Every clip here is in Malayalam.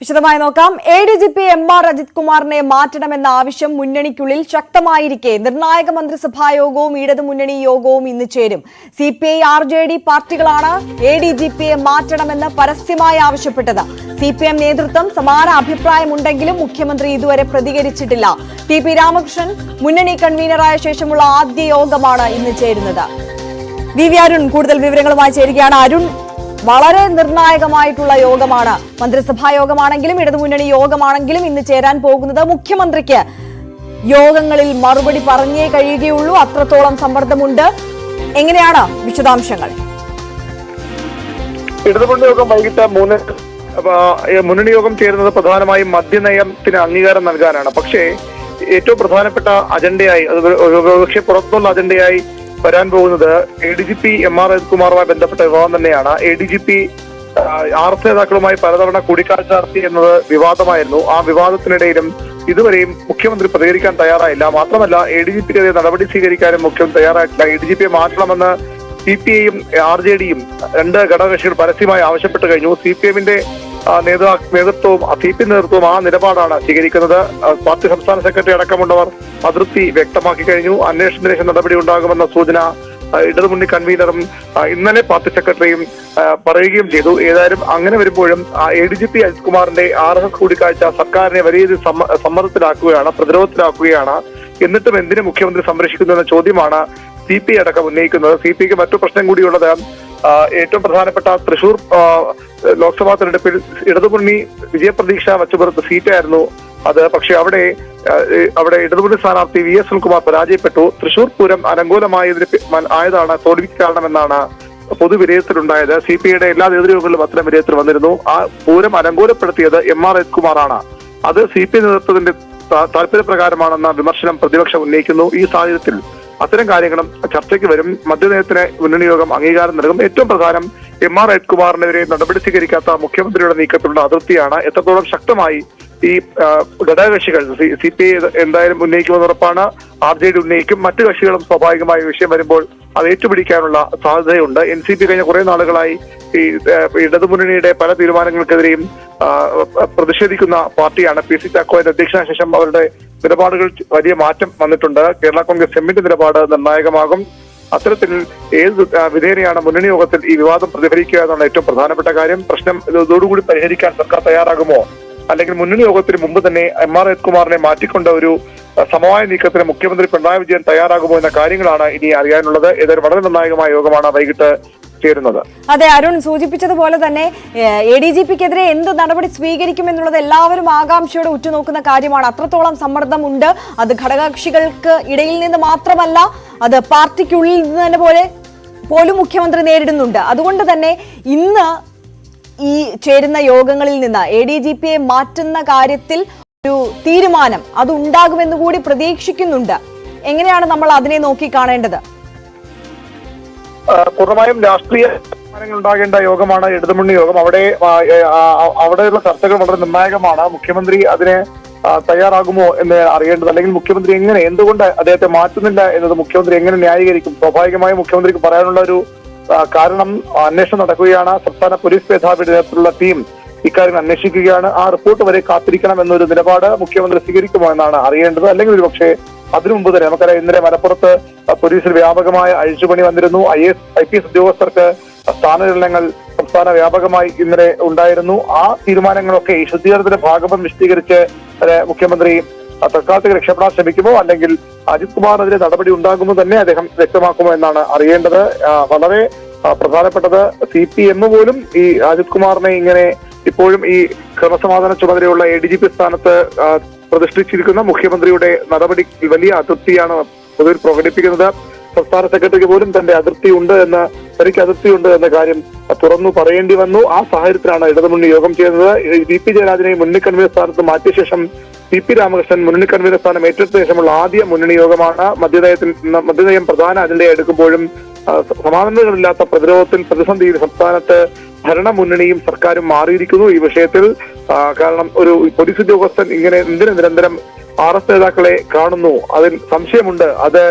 വിശദമായി നോക്കാം. ADGP MR അജിത് കുമാറിനെ മാറ്റണമെന്ന ആവശ്യം മുന്നണിക്കുള്ളിൽ ശക്തമായിരിക്കെ നിർണായക മന്ത്രിസഭാ യോഗവും ഇടതുമുന്നണി യോഗവും ഇന്ന് ചേരും. CPI RJD പാർട്ടികളാണ് ADGPയെ മാറ്റണമെന്ന് പരസ്യമായി ആവശ്യപ്പെട്ടത്. CPM നേതൃത്വം സമാന അഭിപ്രായമുണ്ടെങ്കിലും മുഖ്യമന്ത്രി ഇതുവരെ പ്രതികരിച്ചിട്ടില്ല. TP രാമകൃഷ്ണൻ മുന്നണി കൺവീനറായ ശേഷമുള്ള ആദ്യ യോഗമാണ് ഇന്ന് ചേരുന്നത്. VV അരുൺ കൂടുതൽ വിവരങ്ങളുമായി ചേരുകയാണ്. അരുൺ, വളരെ നിർണായകമായിട്ടുള്ള യോഗമാണ്. മന്ത്രിസഭാ യോഗമാണെങ്കിലും ഇടതുമുന്നണി യോഗമാണെങ്കിലും ഇന്ന് ചേരാൻ പോകുന്നത്. മുഖ്യമന്ത്രിക്ക് യോഗങ്ങളിൽ മറുപടി പറഞ്ഞേ കഴിയുകയുള്ളൂ, അത്രത്തോളം സമ്മർദ്ദമുണ്ട്. എങ്ങനെയാണ് വിശദാംശങ്ങൾ? ഇടതുമുന്നണി യോഗം വൈകിട്ട് 3 മുന്നണി യോഗം ചേരുന്നത് പ്രധാനമായും മദ്യനയത്തിന് അംഗീകാരം നൽകാനാണ്. പക്ഷേ ഏറ്റവും പ്രധാനപ്പെട്ട അജണ്ടയായി, അത് ഒരുപക്ഷെ പുറത്തുള്ള അജണ്ടയായി വരാൻ പോകുന്നത് ADGP MR അജിത് കുമാറുമായി ബന്ധപ്പെട്ട വിവാദം തന്നെയാണ്. ADGP RS നേതാക്കളുമായി പലതവണ കൂടിക്കാഴ്ച നടത്തി എന്നത് വിവാദമായിരുന്നു. ആ വിവാദത്തിനിടയിലും ഇതുവരെയും മുഖ്യമന്ത്രി പ്രതികരിക്കാൻ തയ്യാറായില്ല. മാത്രമല്ല ADGPക്കെതിരെ നടപടി സ്വീകരിക്കാനും മുഖ്യമന്ത്രി തയ്യാറായിട്ടില്ല. ADGPയെ മാറ്റണമെന്ന് CPIയും RJDയും രണ്ട് ഘടകകക്ഷികൾ പരസ്യമായി ആവശ്യപ്പെട്ടു കഴിഞ്ഞു. CPMന്റെ നേതൃത്വവും CPI നേതൃത്വവും ആ നിലപാടാണ് സ്വീകരിക്കുന്നത്. പാർട്ടി സംസ്ഥാന സെക്രട്ടറി അടക്കമുള്ളവർ അതൃപ്തി വ്യക്തമാക്കി കഴിഞ്ഞു. അന്വേഷണത്തിന് ശേഷം നടപടി ഉണ്ടാകുമെന്ന സൂചന ഇടതുമുന്നണി കൺവീനറും ഇന്നലെ പാർട്ടി സെക്രട്ടറിയും പറയുകയും ചെയ്തു. ഏതായാലും അങ്ങനെ വരുമ്പോഴും ADGP അജിത് കുമാറിന്റെ RS കൂടിക്കാഴ്ച സർക്കാരിനെ വലിയ സമ്മർദ്ദത്തിലാക്കുകയാണ്, പ്രതിരോധത്തിലാക്കുകയാണ്. എന്നിട്ടും എന്തിനു മുഖ്യമന്ത്രി സംരക്ഷിക്കുന്നു എന്ന ചോദ്യമാണ് CPI അടക്കം ഉന്നയിക്കുന്നത്. CPIക്ക് മറ്റു പ്രശ്നം കൂടിയുള്ളത്, ഏറ്റവും പ്രധാനപ്പെട്ട തൃശൂർ ലോക്സഭാ തെരഞ്ഞെടുപ്പിൽ ഇടതുമുന്നണി വിജയപ്രതീക്ഷ വച്ചുപുറത്ത് സീറ്റായിരുന്നു അത്. പക്ഷെ അവിടെ ഇടതുമുന്നണി സ്ഥാനാർത്ഥി VS സുനിൽകുമാർ പരാജയപ്പെട്ടു. തൃശൂർ പൂരം ആയതാണ് തോൽവിക്ക് കാരണമെന്നാണ് പൊതു വിലയിരുത്തലുണ്ടായത്. CPIയുടെ എല്ലാ നേതൃയോഗങ്ങളിലും അത്തരം വിലയിരുത്തൽ വന്നിരുന്നു. ആ പൂരം അലങ്കോലപ്പെടുത്തിയത് MR അജിത് കുമാറാണ്. അത് CPI നേതൃത്വത്തിന്റെ താല്പര്യപ്രകാരമാണെന്ന വിമർശനം പ്രതിപക്ഷം ഉന്നയിക്കുന്നു. ഈ സാഹചര്യത്തിൽ അത്തരം കാര്യങ്ങളും ചർച്ചയ്ക്ക് വരും. മദ്യനയത്തിന് മുന്നണി യോഗം അംഗീകാരം നൽകും. ഏറ്റവും പ്രധാനം MR അജിത് കുമാറിനെതിരെ നടപടി സ്വീകരിക്കാത്ത മുഖ്യമന്ത്രിയുടെ നീക്കത്തിലുള്ള അതൃപ്തിയാണ്. എത്രത്തോളം ശക്തമായി ഈ ഘടകകക്ഷികൾ CPI എന്തായാലും ഉന്നയിക്കുമെന്ന് ഉറപ്പാണ്. RJD ഉന്നയിക്കും. മറ്റു കക്ഷികളും സ്വാഭാവികമായ വിഷയം വരുമ്പോൾ അത് ഏറ്റുപിടിക്കാനുള്ള സാധ്യതയുണ്ട്. NCP കഴിഞ്ഞ കുറെ നാളുകളായി ഈ ഇടതുമുന്നണിയുടെ പല തീരുമാനങ്ങൾക്കെതിരെയും പ്രതിഷേധിക്കുന്ന പാർട്ടിയാണ്. PC ചാക്കോയുടെ അധ്യക്ഷനായ ശേഷം അവരുടെ നിലപാടുകൾ വലിയ മാറ്റം വന്നിട്ടുണ്ട്. കേരള കോൺഗ്രസ് എമ്മിന്റെ നിലപാട് നിർണായകമാകും. അത്തരത്തിൽ ഏത് വിധേനയാണ് മുന്നണി യോഗത്തിൽ ഈ വിവാദം പ്രതിഫലിക്കുക എന്നാണ് ഏറ്റവും പ്രധാനപ്പെട്ട കാര്യം. പ്രശ്നം ഇതോടുകൂടി പരിഹരിക്കാൻ സർക്കാർ തയ്യാറാകുമോ, അല്ലെങ്കിൽ മുന്നണി യോഗത്തിന് മുമ്പ് തന്നെ MR അജിത് കുമാറിനെ മാറ്റിക്കൊണ്ട ഒരു സമവായ നീക്കത്തിന് മുഖ്യമന്ത്രി പിണറായി വിജയൻ തയ്യാറാകുമോ എന്ന കാര്യങ്ങളാണ് ഇനി അറിയാനുള്ളത്. ഏതായാലും വളരെ നിർണായകമായ യോഗമാണ് വൈകിട്ട് ചേരുന്നത്. അതെ, അരുൺ സൂചിപ്പിച്ചതുപോലെ തന്നെ ADGPക്കെതിരെ എന്ത് നടപടി സ്വീകരിക്കുമെന്നുള്ളത് എല്ലാവരും ആകാംക്ഷയോടെ ഉറ്റുനോക്കുന്ന കാര്യമാണ്. അത്രത്തോളം സമ്മർദ്ദമുണ്ട്. അത് ഘടകകക്ഷികൾക്ക് ഇടയിൽ നിന്ന് മാത്രമല്ല, അത് പാർട്ടിക്കുള്ളിൽ നിന്ന് തന്നെ പോലും മുഖ്യമന്ത്രി നേരിടുന്നുണ്ട്. അതുകൊണ്ട് തന്നെ ഇന്ന് ഈ ചേരുന്ന യോഗങ്ങളിൽ നിന്ന് ADGPയെ മാറ്റുന്ന കാര്യത്തിൽ ഒരു തീരുമാനം അത് ഉണ്ടാകുമെന്ന് കൂടി പ്രതീക്ഷിക്കുന്നുണ്ട്. എങ്ങനെയാണ് നമ്മൾ അതിനെ നോക്കി കാണേണ്ടത്? പൂർണ്ണമായും രാഷ്ട്രീയ തീരുമാനങ്ങൾ ഉണ്ടാകേണ്ട യോഗമാണ് ഇടതുമുന്നണി യോഗം. അവിടെയുള്ള ചർച്ചകൾ വളരെ നിർണായകമാണ്. മുഖ്യമന്ത്രി അതിന് തയ്യാറാകുമോ എന്ന് അറിയേണ്ടത്, അല്ലെങ്കിൽ മുഖ്യമന്ത്രി എന്തുകൊണ്ട് അദ്ദേഹത്തെ മാറ്റുന്നില്ല എന്നത് മുഖ്യമന്ത്രി എങ്ങനെ ന്യായീകരിക്കും? സ്വാഭാവികമായും മുഖ്യമന്ത്രിക്ക് പറയാനുള്ള ഒരു കാരണം അന്വേഷണം നടക്കുകയാണ്. സംസ്ഥാന പോലീസ് മേധാവിയുടെ നേതൃത്വത്തിലുള്ള ടീം ഇക്കാര്യം അന്വേഷിക്കുകയാണ്. ആ റിപ്പോർട്ട് വരെ കാത്തിരിക്കണം എന്നൊരു നിലപാട് മുഖ്യമന്ത്രി സ്വീകരിക്കുമോ എന്നാണ് അറിയേണ്ടത്. അല്ലെങ്കിൽ ഒരു പക്ഷേ അതിനു മുമ്പ് തന്നെ നമുക്കറിയാം, ഇന്നലെ മലപ്പുറത്ത് പോലീസിൽ വ്യാപകമായ അഴിച്ചുപണി വന്നിരുന്നു. IPS ഉദ്യോഗസ്ഥർക്ക് സ്ഥാനചലനങ്ങൾ സംസ്ഥാന വ്യാപകമായി ഇന്നലെ ഉണ്ടായിരുന്നു. ആ തീരുമാനങ്ങളൊക്കെ ഈ ശുദ്ധീകരണത്തിന്റെ ഭാഗമെന്ന് വിശദീകരിച്ച് മുഖ്യമന്ത്രി തൽക്കാലത്തേക്ക് രക്ഷപ്പെടാൻ ശ്രമിക്കുമോ, അല്ലെങ്കിൽ അജിത് കുമാറിനെതിരെ നടപടി ഉണ്ടാകുമോ തന്നെ അദ്ദേഹം വ്യക്തമാക്കുമോ എന്നാണ് അറിയേണ്ടത്. വളരെ പ്രധാനപ്പെട്ടത് CPM പോലും ഈ അജിത് കുമാറിനെ ഇപ്പോഴും ഈ ക്രമസമാധാന ചുമതലയുള്ള ADGP സ്ഥാനത്ത് പ്രതിഷ്ഠിച്ചിരിക്കുന്ന മുഖ്യമന്ത്രിയുടെ നടപടി വലിയ അതൃപ്തിയാണ് പൊതുവിൽ പ്രകടിപ്പിക്കുന്നത്. സംസ്ഥാന സെക്രട്ടറിക്ക് പോലും തനിക്ക് അതൃപ്തിയുണ്ട് എന്ന കാര്യം തുറന്നു പറയേണ്ടി വന്നു. ആ സാഹചര്യത്തിലാണ് ഇടതുമുന്നണി യോഗം ചെയ്യുന്നത്. VP ജയരാജനെ മുന്നണി കൺവീനർ സ്ഥാനത്ത് മാറ്റിയ ശേഷം TP രാമകൃഷ്ണൻ മുന്നണി കൺവീനർ സ്ഥാനം ഏറ്റെടുത്ത ശേഷമുള്ള ആദ്യ മുന്നണി യോഗമാണ്. മദ്യനയം പ്രധാന അജണ്ടയായി എടുക്കുമ്പോഴും സമാധാനങ്ങളില്ലാത്ത പ്രതിസന്ധിയിൽ സംസ്ഥാനത്ത് ഭരണ മുന്നണിയും സർക്കാരും മാറിയിരിക്കുന്നു ഈ വിഷയത്തിൽ. കാരണം ഒരു പോലീസ് ഉദ്യോഗസ്ഥൻ എന്തിനു നിരന്തരം RS നേതാക്കളെ കാണുന്നു, അതിൽ സംശയമുണ്ട്.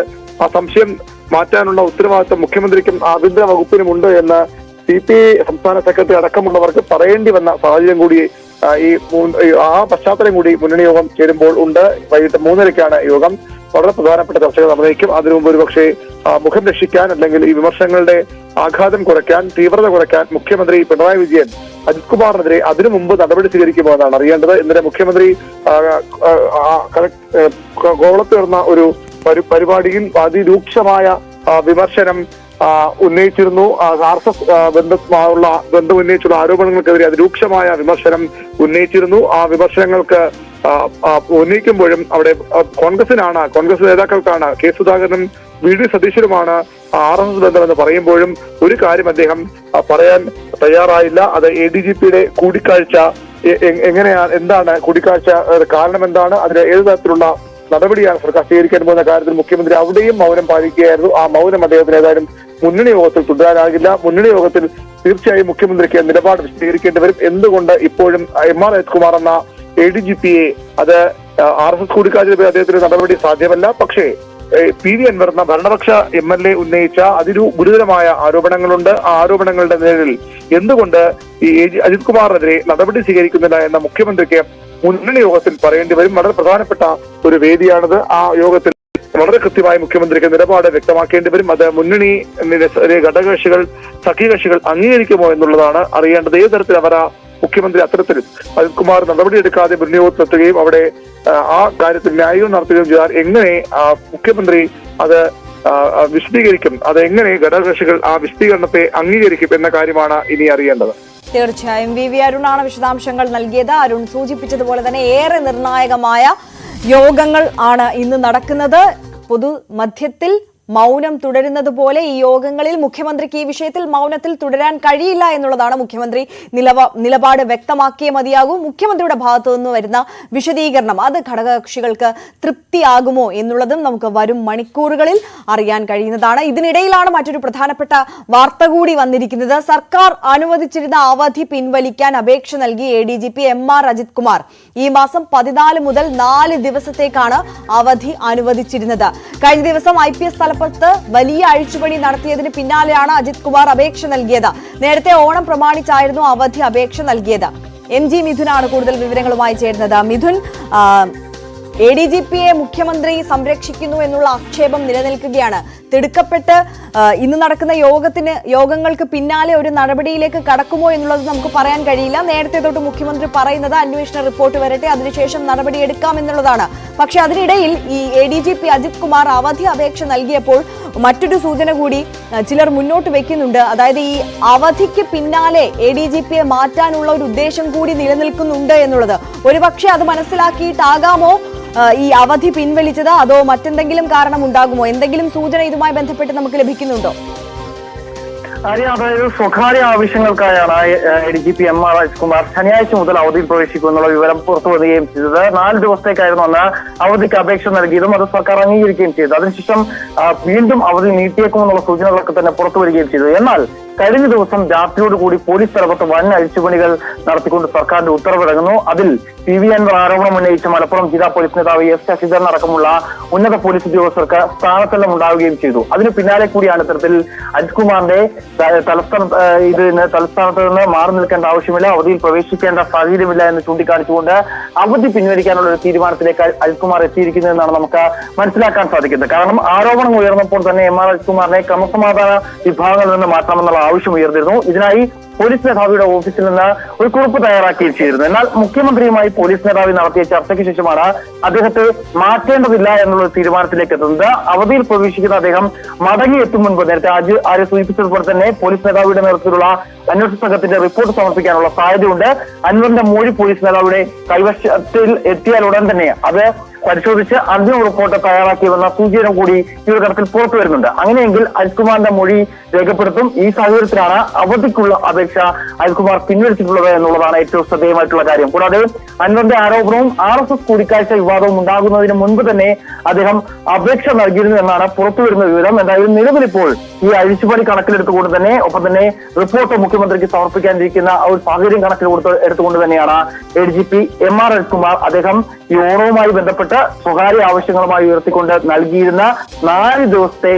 ആ സംശയം മാറ്റാനുള്ള ഉത്തരവാദിത്വം മുഖ്യമന്ത്രിക്കും ആഭ്യന്തര വകുപ്പിനുമുണ്ട് എന്ന് CPI സംസ്ഥാന സെക്രട്ടറി അടക്കമുള്ളവർക്ക് പറയേണ്ടി വന്ന സാഹചര്യം കൂടി ആ പശ്ചാത്തലം കൂടി മുന്നണി യോഗം ചേരുമ്പോൾ ഉണ്ട്. വൈകിട്ട് 3:30 യോഗം. വളരെ പ്രധാനപ്പെട്ട ചർച്ചകൾ നടന്നേക്കും. അതിനു മുമ്പ് ഒരുപക്ഷെ മുഖം രക്ഷിക്കാൻ അല്ലെങ്കിൽ ഈ വിമർശനങ്ങളുടെ ആഘാതം കുറയ്ക്കാൻ, തീവ്രത കുറയ്ക്കാൻ മുഖ്യമന്ത്രി പിണറായി വിജയൻ അജിത് കുമാറിനെതിരെ അതിനു മുമ്പ് നടപടി സ്വീകരിക്കുമോ എന്നാണ് അറിയേണ്ടത്. ഇന്നലെ മുഖ്യമന്ത്രി കോവളത്ത് ഒരു പരിപാടിയിൽ അതിരൂക്ഷമായ വിമർശനം ഉന്നയിച്ചിരുന്നു. RSS ബന്ധം ഉന്നയിച്ചുള്ള ആരോപണങ്ങൾക്കെതിരെ അതിരൂക്ഷമായ വിമർശനം ഉന്നയിച്ചിരുന്നു. ആ വിമർശനങ്ങൾക്ക് ഉന്നയിക്കുമ്പോഴും അവിടെ കോൺഗ്രസ് നേതാക്കൾക്കാണ്, കെ സുധാകരനും VD സതീശനുമാണ് RSS ബന്ധമെന്ന് പറയുമ്പോഴും ഒരു കാര്യം അദ്ദേഹം പറയാൻ തയ്യാറായില്ല. അത് ADGPയുടെ കൂടിക്കാഴ്ച എന്താണ് കൂടിക്കാഴ്ച, കാരണം എന്താണ്, അതിന് ഏത് തരത്തിലുള്ള നടപടിയാണ് സർക്കാർ സ്വീകരിക്കാൻ പോകുന്ന കാര്യത്തിൽ മുഖ്യമന്ത്രി അവിടെയും മൗനം പാലിക്കുകയായിരുന്നു. ആ മൗനം അദ്ദേഹത്തിന് ഏതായാലും മുന്നണി യോഗത്തിൽ തുടരാനാകില്ല. മുന്നണി യോഗത്തിൽ തീർച്ചയായും മുഖ്യമന്ത്രിക്ക് നിലപാട് വിശദീകരിക്കേണ്ടി വരും. എന്തുകൊണ്ട് ഇപ്പോഴും MR അജിത് കുമാർ എന്ന ADGPയെ അത് RSS കൂടിക്കാഴ്ചയിൽ അദ്ദേഹത്തിന് നടപടി സാധ്യമല്ല. പക്ഷേ PV അൻവർ എന്ന ഭരണപക്ഷ MLA ഉന്നയിച്ച ഗുരുതരമായ ആരോപണങ്ങളുണ്ട്. ആ ആരോപണങ്ങളുടെ നേരിൽ എന്തുകൊണ്ട് ഈ അജിത് കുമാറിനെതിരെ നടപടി സ്വീകരിക്കുന്നില്ല എന്ന മുഖ്യമന്ത്രിക്ക് മുന്നണി യോഗത്തിൽ പറയേണ്ടി വരും. വളരെ പ്രധാനപ്പെട്ട ഒരു വേദിയാണിത്. ആ യോഗത്തിൽ വളരെ കൃത്യമായി മുഖ്യമന്ത്രിക്ക് നിലപാട് വ്യക്തമാക്കേണ്ടി വരും. അത് മുന്നണി ഘടകകക്ഷികൾ, സഖ്യകക്ഷികൾ അംഗീകരിക്കുമോ എന്നുള്ളതാണ് അറിയേണ്ടത്. ഏത് തരത്തിൽ മുഖ്യമന്ത്രി അത്തരത്തിൽ അജിത് കുമാർ നടപടിയെടുക്കാതെ മുന്നണി യോഗത്തിലെത്തുകയും അവിടെ ആ കാര്യത്തിൽ ന്യായവും നടത്തുകയും ചെയ്താൽ എങ്ങനെ മുഖ്യമന്ത്രി അത് വിശദീകരിക്കും, അത് എങ്ങനെ ഘടകകക്ഷികൾ ആ വിശദീകരണത്തെ അംഗീകരിക്കും എന്ന കാര്യമാണ് ഇനി അറിയേണ്ടത്. തീർച്ചയായും VV അരുണാണ് വിശദാംശങ്ങൾ നൽകിയത്. അരുൺ സൂചിപ്പിച്ചതുപോലെ തന്നെ ഏറെ നിർണായകമായ യോഗങ്ങൾ ആണ് ഇന്ന് നടക്കുന്നത്. പൊതുമധ്യത്തിൽ മൗനം തുടരുന്നത് പോലെ ഈ യോഗങ്ങളിൽ മുഖ്യമന്ത്രിക്ക് ഈ വിഷയത്തിൽ മൗനത്തിൽ തുടരാൻ കഴിയില്ല എന്നുള്ളതാണ് മുഖ്യമന്ത്രി നിലപാട് വ്യക്തമാക്കിയേ മതിയാകൂ. മുഖ്യമന്ത്രിയുടെ ഭാഗത്തു നിന്ന് വരുന്ന വിശദീകരണം അത് ഘടകകക്ഷികൾക്ക് തൃപ്തിയാകുമോ എന്നുള്ളതും നമുക്ക് വരും മണിക്കൂറുകളിൽ അറിയാൻ കഴിയുന്നതാണ്. ഇതിനിടയിലാണ് മറ്റൊരു പ്രധാനപ്പെട്ട വാർത്ത കൂടി വന്നിരിക്കുന്നത്. സർക്കാർ അനുവദിച്ചിരുന്ന അവധി പിൻവലിക്കാൻ അപേക്ഷ നൽകി ADGP MR അജിത് കുമാർ. ഈ മാസം 14 മുതൽ 4 ദിവസത്തേക്കാണ് അവധി അനുവദിച്ചിരുന്നത്. കഴിഞ്ഞ ദിവസം IPS വലിയ അഴിച്ചുപണി നടത്തിയതിന് പിന്നാലെയാണ് അജിത് കുമാർ അപേക്ഷ നൽകിയത്. നേരത്തെ ഓണം പ്രമാണിച്ചായിരുന്നു അവധി അപേക്ഷ നൽകിയത്. MG മിഥുനാണ് കൂടുതൽ വിവരങ്ങളുമായി ചേരുന്നത്. മിഥുൻ, ADGPയെ മുഖ്യമന്ത്രി സംരക്ഷിക്കുന്നു എന്നുള്ള ആക്ഷേപം നിലനിൽക്കുകയാണ്. തിടുക്കപ്പെട്ട് ഇന്ന് നടക്കുന്ന യോഗങ്ങൾക്ക് പിന്നാലെ ഒരു നടപടിയിലേക്ക് കടക്കുമോ എന്നുള്ളത് നമുക്ക് പറയാൻ കഴിയില്ല. നേരത്തെ തൊട്ട് മുഖ്യമന്ത്രി പറയുന്നത് അന്വേഷണ റിപ്പോർട്ട് വരട്ടെ, അതിനുശേഷം നടപടിയെടുക്കാം എന്നുള്ളതാണ്. പക്ഷെ അതിനിടയിൽ ഈ ADGP അജിത് കുമാർ അവധി അപേക്ഷ നൽകിയപ്പോൾ മറ്റൊരു സൂചന കൂടി ചിലർ മുന്നോട്ട് വെക്കുന്നുണ്ട്. അതായത് ഈ അവധിക്ക് പിന്നാലെ ADGPയെ മാറ്റാനുള്ള ഒരു ഉദ്ദേശം കൂടി നിലനിൽക്കുന്നുണ്ട് എന്നുള്ളത്. ഒരുപക്ഷെ അത് മനസ്സിലാക്കിയിട്ടാകാമോ ഈ അവധി പിൻവലിച്ചത്, അതോ മറ്റെന്തെങ്കിലും കാരണം ഉണ്ടാകുമോ? എന്തെങ്കിലും സൂചന ഇതുമായി ബന്ധപ്പെട്ട് നമുക്ക് ലഭിക്കുന്നുണ്ടോ? അതായത് സ്വകാര്യ ആവശ്യങ്ങൾക്കായാണ് ADGP MR അജിത് കുമാർ ശനിയാഴ്ച മുതൽ അവധിയിൽ പ്രവേശിക്കുമെന്നുള്ള വിവരം പുറത്തു വരികയും ചെയ്തത്. 4 ദിവസത്തേക്കായിരുന്നു അന്ന് അവധിക്ക് അപേക്ഷ നൽകിയതും അത് സർക്കാർ അംഗീകരിക്കുകയും ചെയ്തു. അതിനുശേഷം വീണ്ടും അവധി നീട്ടിയേക്കുമെന്നുള്ള സൂചനകളൊക്കെ തന്നെ പുറത്തു വരികയും ചെയ്തു. എന്നാൽ കഴിഞ്ഞ ദിവസം രാത്രിയോടുകൂടി പോലീസ് തലപ്പത്ത് വൻ അഴിച്ചുപണികൾ നടത്തിക്കൊണ്ട് സർക്കാരിന്റെ ഉത്തരവിറങ്ങുന്നു. അതിൽ PV അൻവർ ആരോപണം ഉന്നയിച്ച മലപ്പുറം ജില്ലാ പോലീസ് മേധാവി S ശശിധരൻ അടക്കമുള്ള ഉന്നത പോലീസ് ഉദ്യോഗസ്ഥർക്ക് സ്ഥാനത്തെല്ലാം ഉണ്ടാവുകയും ചെയ്തു. അതിന് പിന്നാലെ കൂടിയാണ് ഇത്തരത്തിൽ അജിത് കുമാറിന്റെ തലസ്ഥാനത്ത് നിന്ന് മാറി നിൽക്കേണ്ട ആവശ്യമില്ല, അവധിയിൽ പ്രവേശിക്കേണ്ട സാഹചര്യമില്ല എന്ന് ചൂണ്ടിക്കാണിച്ചുകൊണ്ട് അവധി പിൻവലിക്കാനുള്ള ഒരു തീരുമാനത്തിലേക്ക് അജിത് കുമാർ എത്തിയിരിക്കുന്നതെന്നാണ് നമുക്ക് മനസ്സിലാക്കാൻ സാധിക്കുന്നത്. കാരണം ആരോപണം ഉയർന്നപ്പോൾ തന്നെ MR അജിത് കുമാറിനെ ക്രമസമാധാന വിഭാഗങ്ങളിൽ നിന്ന് മാറ്റണമെന്നുള്ള ആവശ്യം ഉയർന്നിരുന്നു. ഇതിനായി പോലീസ് മേധാവിയുടെ ഓഫീസിൽ നിന്ന് ഒരു കുറിപ്പ് തയ്യാറാക്കുകയും ചെയ്തിരുന്നു. എന്നാൽ മുഖ്യമന്ത്രിയുമായി പോലീസ് മേധാവി നടത്തിയ ചർച്ചയ്ക്ക് ശേഷമാണ് അദ്ദേഹത്തെ മാറ്റേണ്ടതില്ല എന്നുള്ള തീരുമാനത്തിലേക്ക് എത്തുന്നത്. അവധിയിൽ പ്രവേശിക്കുന്ന അദ്ദേഹം മടങ്ങിയെത്തും മുൻപ് നേരത്തെ ആര്യ സൂചിപ്പിച്ചതുപോലെ തന്നെ പോലീസ് മേധാവിയുടെ നേതൃത്വത്തിലുള്ള അന്വേഷണ സംഘത്തിന്റെ റിപ്പോർട്ട് സമർപ്പിക്കാനുള്ള സാധ്യതയുണ്ട്. അൻവറിന്റെ മൊഴി പോലീസ് മേധാവിയുടെ കൈവശത്തിൽ എത്തിയാൽ ഉടൻ തന്നെ അത് പരിശോധിച്ച് അന്തിമ റിപ്പോർട്ട് തയ്യാറാക്കിയെന്ന സൂചന കൂടി ഈ ഒരു ഘട്ടത്തിൽ പുറത്തു വരുന്നുണ്ട്. അങ്ങനെയെങ്കിൽ അജിത് കുമാറിന്റെ മൊഴി രേഖപ്പെടുത്തും. ഈ സാഹചര്യത്തിലാണ് അവധിക്കുള്ള അപേക്ഷ അജിത് കുമാർ പിൻവലിച്ചിട്ടുള്ളത് എന്നുള്ളതാണ് ഏറ്റവും ശ്രദ്ധേയമായിട്ടുള്ള കാര്യം. കൂടാതെ അൻവറിന്റെ ആരോപണവും RSS കൂടിക്കാഴ്ച വിവാദവും ഉണ്ടാകുന്നതിന് മുൻപ് തന്നെ അദ്ദേഹം അപേക്ഷ നൽകിയിരുന്നു എന്നാണ് പുറത്തു വരുന്ന വിവരം. എന്തായാലും നിലവിലിപ്പോൾ ഈ അഴിച്ചുപണി കണക്കിലെടുത്തുകൊണ്ട് തന്നെ ഒപ്പം തന്നെ റിപ്പോർട്ട് മുഖ്യമന്ത്രിക്ക് സമർപ്പിക്കാനിരിക്കുന്ന ഒരു സാഹചര്യം എടുത്തുകൊണ്ട് തന്നെയാണ് ADGP MR അജിത് കുമാർ അദ്ദേഹം ഈ ഓണവുമായി ബന്ധപ്പെട്ട് സ്വകാര്യ ആവശ്യങ്ങളുമായി ഉയർത്തിക്കൊണ്ട് നൽകിയിരുന്ന 4 ദിവസത്തെ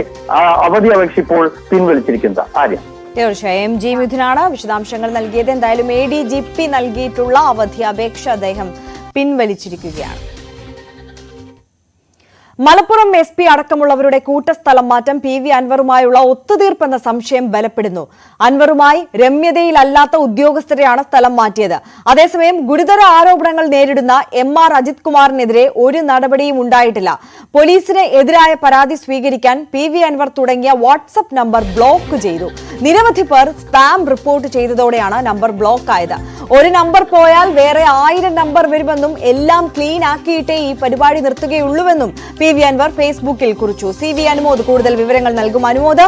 അവധി അപേക്ഷ ഇപ്പോൾ പിൻവലിച്ചിരിക്കുന്നത്. ആര്യ തീർച്ചയായും ജി മിഥുനാണ് വിശദാംശങ്ങൾ നൽകിയത്. എന്തായാലും ADGP നൽകിയിട്ടുള്ള അവധി അപേക്ഷ അദ്ദേഹം പിൻവലിച്ചിരിക്കുകയാണ്. മലപ്പുറം SP അടക്കമുള്ളവരുടെ കൂട്ടസ്ഥലം മാറ്റം PV അൻവറുമായുള്ള ഒത്തുതീർപ്പെന്ന സംശയം ബലപ്പെടുന്നു. അൻവറുമായി രമ്യതയിലല്ലാത്ത ഉദ്യോഗസ്ഥരെയാണ് സ്ഥലം മാറ്റിയത്. അതേസമയം ഗുരുതര ആരോപണങ്ങൾ നേരിടുന്ന MR അജിത് കുമാറിനെതിരെ ഒരു നടപടിയും ഉണ്ടായിട്ടില്ല. പോലീസിന് എതിരായ പരാതി സ്വീകരിക്കാൻ PV അൻവർ തുടങ്ങിയ വാട്സ്ആപ്പ് നമ്പർ ബ്ലോക്ക് ചെയ്തു. നിരവധി പേർ സ്പാം റിപ്പോർട്ട് ചെയ്തതോടെയാണ് നമ്പർ ബ്ലോക്ക് ആയത്. ഒരു നമ്പർ പോയാൽ വേറെ 1000 നമ്പർ വരുമെന്നും എല്ലാം ക്ലീൻ ആക്കിയിട്ടേ ഈ പരിപാടി നിർത്തുകയുള്ളൂവെന്നും PV അൻവർ ഫേസ്ബുക്കിൽ കുറിച്ചു. CV അനുമോദ് കൂടുതൽ വിവരങ്ങൾ നൽകും. അനുമോദ്,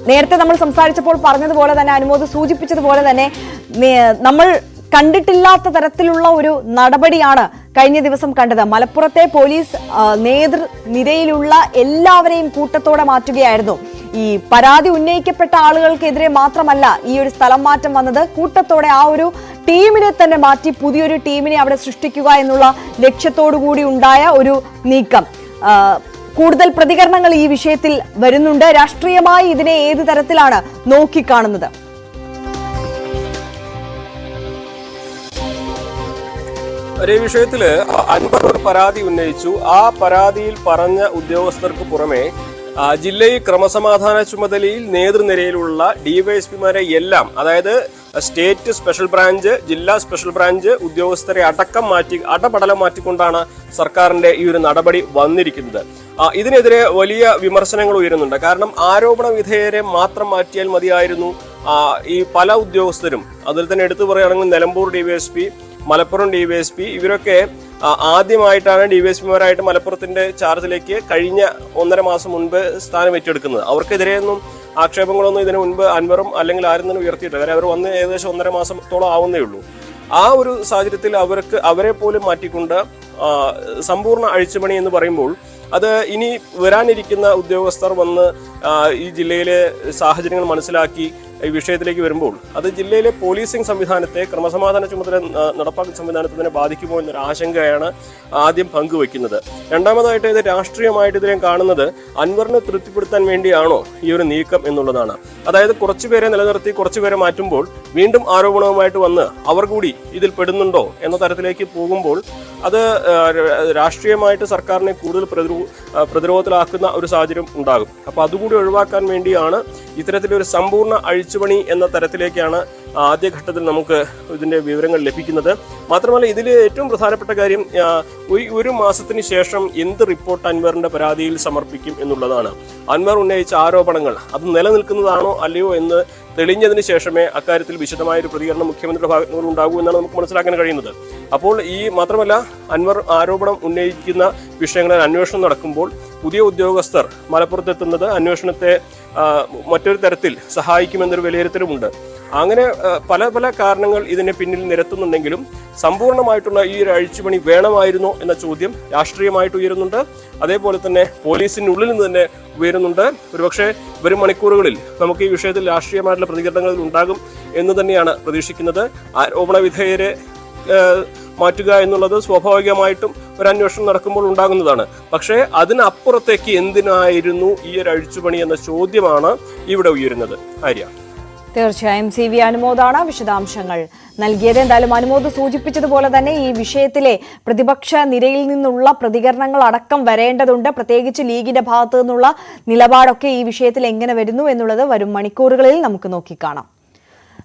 നേരത്തെ നമ്മൾ സംസാരിച്ചപ്പോൾ പറഞ്ഞതുപോലെ തന്നെ, അനുമോദ് സൂചിപ്പിച്ചതുപോലെ തന്നെ നമ്മൾ കണ്ടിട്ടില്ലാത്ത തരത്തിലുള്ള ഒരു നടപടിയാണ് കഴിഞ്ഞ ദിവസം കണ്ടത്. മലപ്പുറത്തെ പോലീസ് നേതൃനിരയിലുള്ള എല്ലാവരെയും കൂട്ടത്തോടെ മാറ്റുകയായിരുന്നു. ഈ പരാതി ഉന്നയിക്കപ്പെട്ട ആളുകൾക്കെതിരെ മാത്രമല്ല ഈ ഒരു സ്ഥലം മാറ്റം വന്നത്, കൂട്ടത്തോടെ ആ ഒരു ടീമിനെ തന്നെ മാറ്റി പുതിയൊരു ടീമിനെ അവിടെ സൃഷ്ടിക്കുക എന്നുള്ള ലക്ഷ്യത്തോടു കൂടി ഉണ്ടായ ഒരു നീക്കം. കൂടുതൽ പ്രതികരണങ്ങൾ ഈ വിഷയത്തിൽ വരുന്നുണ്ട്. രാഷ്ട്രീയമായി ഇതിനെ ഏത് തരത്തിലാണ് നോക്കിക്കാണുന്നത്? ഒരേ വിഷയത്തില് അൻവർ ഒരു പരാതി ഉന്നയിച്ചു. ആ പരാതിയിൽ പറഞ്ഞ ഉദ്യോഗസ്ഥർക്ക് പുറമെ ജില്ലയിൽ ക്രമസമാധാന ചുമതലയിൽ നേതൃനിരയിലുള്ള ഡിവൈഎസ്പിമാരെ എല്ലാം, അതായത് സ്റ്റേറ്റ് സ്പെഷ്യൽ ബ്രാഞ്ച്, ജില്ലാ സ്പെഷ്യൽ ബ്രാഞ്ച് ഉദ്യോഗസ്ഥരെ അടപടലം മാറ്റിക്കൊണ്ടാണ് സർക്കാരിന്റെ ഈ ഒരു നടപടി വന്നിരിക്കുന്നത്. ഇതിനെതിരെ വലിയ വിമർശനങ്ങൾ ഉയരുന്നുണ്ട്. കാരണം ആരോപണ വിധേയരെ മാത്രം മാറ്റിയാൽ മതിയായിരുന്നു. ഈ പല ഉദ്യോഗസ്ഥരും, അതിൽ തന്നെ എടുത്തു പറയുകയാണെങ്കിൽ നിലമ്പൂർ DYSP, മലപ്പുറം DYSP, ഇവരൊക്കെ ആദ്യമായിട്ടാണ് DYSPമാരായിട്ട് മലപ്പുറത്തിന്റെ ചാർജിലേക്ക് കഴിഞ്ഞ 1.5 മാസം മുൻപ് സ്ഥാനം ഏറ്റെടുക്കുന്നത്. അവർക്കെതിരെയൊന്നും ആക്ഷേപങ്ങളൊന്നും ഇതിനു മുൻപ് അൻവറും അല്ലെങ്കിൽ ആരും തന്നെ ഉയർത്തിയിട്ടില്ല. കാരണം അവർ വന്ന് ഏകദേശം 1.5 മാസത്തോളം ആവുന്നേ ഉള്ളൂ. ആ ഒരു സാഹചര്യത്തിൽ അവരെ പോലും മാറ്റിക്കൊണ്ട് സമ്പൂർണ്ണ അഴിച്ചുപണി എന്ന് പറയുമ്പോൾ അത് ഇനി വരാനിരിക്കുന്ന ഉദ്യോഗസ്ഥർ വന്ന് ഈ ജില്ലയിലെ സാഹചര്യങ്ങൾ മനസ്സിലാക്കി ഈ വിഷയത്തിലേക്ക് വരുമ്പോൾ അത് ജില്ലയിലെ പോലീസിംഗ് സംവിധാനത്തെ, ക്രമസമാധാന ചുമതല നടപ്പാക്കുന്ന സംവിധാനത്തെ തന്നെ ബാധിക്കുമോ എന്നൊരു ആശങ്കയാണ് ആദ്യം പങ്കുവെക്കുന്നത്. രണ്ടാമതായിട്ട് ഇത് രാഷ്ട്രീയമായിട്ട് ഇതിനെ കാണുന്നത് അൻവറിനെ തൃപ്തിപ്പെടുത്താൻ വേണ്ടിയാണോ ഈ ഒരു നീക്കം എന്നുള്ളതാണ്. അതായത് കുറച്ചുപേരെ നിലനിർത്തി കുറച്ചുപേരെ മാറ്റുമ്പോൾ വീണ്ടും ആരോപണവുമായിട്ട് വന്ന് അവർ കൂടി ഇതിൽ പെടുന്നുണ്ടോ എന്ന തരത്തിലേക്ക് പോകുമ്പോൾ അത് രാഷ്ട്രീയമായിട്ട് സർക്കാരിനെ കൂടുതൽ പ്രതിരോധത്തിലാക്കുന്ന ഒരു സാഹചര്യം ഉണ്ടാകും. അപ്പോൾ അതുകൂടി ഒഴിവാക്കാൻ വേണ്ടിയാണ് ഇത്തരത്തിലൊരു സമ്പൂർണ്ണ അഴിച്ചുപണി എന്ന തരത്തിലേക്കാണ് ആദ്യഘട്ടത്തിൽ നമുക്ക് ഇതിന്റെ വിവരങ്ങൾ ലഭിക്കുന്നത്. മാത്രമല്ല ഇതിൽ ഏറ്റവും പ്രധാനപ്പെട്ട കാര്യം, 1 മാസത്തിന് ശേഷം എന്ത് റിപ്പോർട്ട് അൻവറിന്റെ പരാതിയിൽ സമർപ്പിക്കും എന്നുള്ളതാണ്. അൻവർ ഉന്നയിച്ച ആരോപണങ്ങൾ അത് നിലനിൽക്കുന്നതാണോ അല്ലയോ എന്ന് തെളിഞ്ഞതിന് ശേഷമേ അക്കാര്യത്തിൽ വിശദമായൊരു പ്രതികരണം മുഖ്യമന്ത്രിയുടെ ഭാഗത്തു നിന്ന് ഉണ്ടാകൂ എന്നാണ് നമുക്ക് മനസ്സിലാക്കാൻ കഴിയുന്നത്. അപ്പോൾ മാത്രമല്ല അൻവർ ആരോപണം ഉന്നയിക്കുന്ന വിഷയങ്ങളിൽ അന്വേഷണം നടക്കുമ്പോൾ പുതിയ ഉദ്യോഗസ്ഥർ മലപ്പുറത്തെത്തുന്നത് അന്വേഷണത്തെ മറ്റൊരു തരത്തിൽ സഹായിക്കുമെന്നൊരു വിലയിരുത്തലുമുണ്ട്. അങ്ങനെ പല പല കാരണങ്ങൾ ഇതിനെ പിന്നിൽ നിരത്തുന്നുണ്ടെങ്കിലും സമ്പൂർണ്ണമായിട്ടുള്ള ഈ ഒരു അഴിച്ചുപണി വേണമായിരുന്നോ എന്ന ചോദ്യം രാഷ്ട്രീയമായിട്ട് ഉയരുന്നുണ്ട്. അതേപോലെ തന്നെ പോലീസിനുള്ളിൽ നിന്ന് തന്നെ ഉയരുന്നുണ്ട്. ഒരുപക്ഷെ വരും മണിക്കൂറുകളിൽ നമുക്ക് ഈ വിഷയത്തിൽ രാഷ്ട്രീയമായിട്ടുള്ള പ്രതികരണങ്ങൾ ഉണ്ടാകും എന്ന് തന്നെയാണ് പ്രതീക്ഷിക്കുന്നത്. ആരോപണ വിധേയരെ മാറ്റുക എന്നുള്ളത് സ്വാഭാവികമായിട്ടും ഒരു അന്വേഷണം നടക്കുമ്പോൾ ഉണ്ടാകുന്നതാണ്. പക്ഷേ അതിനപ്പുറത്തേക്ക് എന്തിനായിരുന്നു ഈ ഒരു അഴിച്ചുപണി എന്ന ചോദ്യമാണ് ഇവിടെ ഉയരുന്നത്. ആര്യ, തീർച്ചയായും CV അനുമോദാണ് വിശദാംശങ്ങൾ നൽകിയത്. എന്തായാലും അനുമോദ് സൂചിപ്പിച്ചതുപോലെ തന്നെ ഈ വിഷയത്തിലെ പ്രതിപക്ഷ നിരയിൽ നിന്നുള്ള പ്രതികരണങ്ങൾ അടക്കം വരേണ്ടതുണ്ട്. പ്രത്യേകിച്ച് ലീഗിന്റെ ഭാഗത്തു നിന്നുള്ള നിലപാടൊക്കെ ഈ വിഷയത്തിൽ എങ്ങനെ വരുന്നു എന്നുള്ളത് വരും മണിക്കൂറുകളിൽ നമുക്ക് നോക്കിക്കാണാം.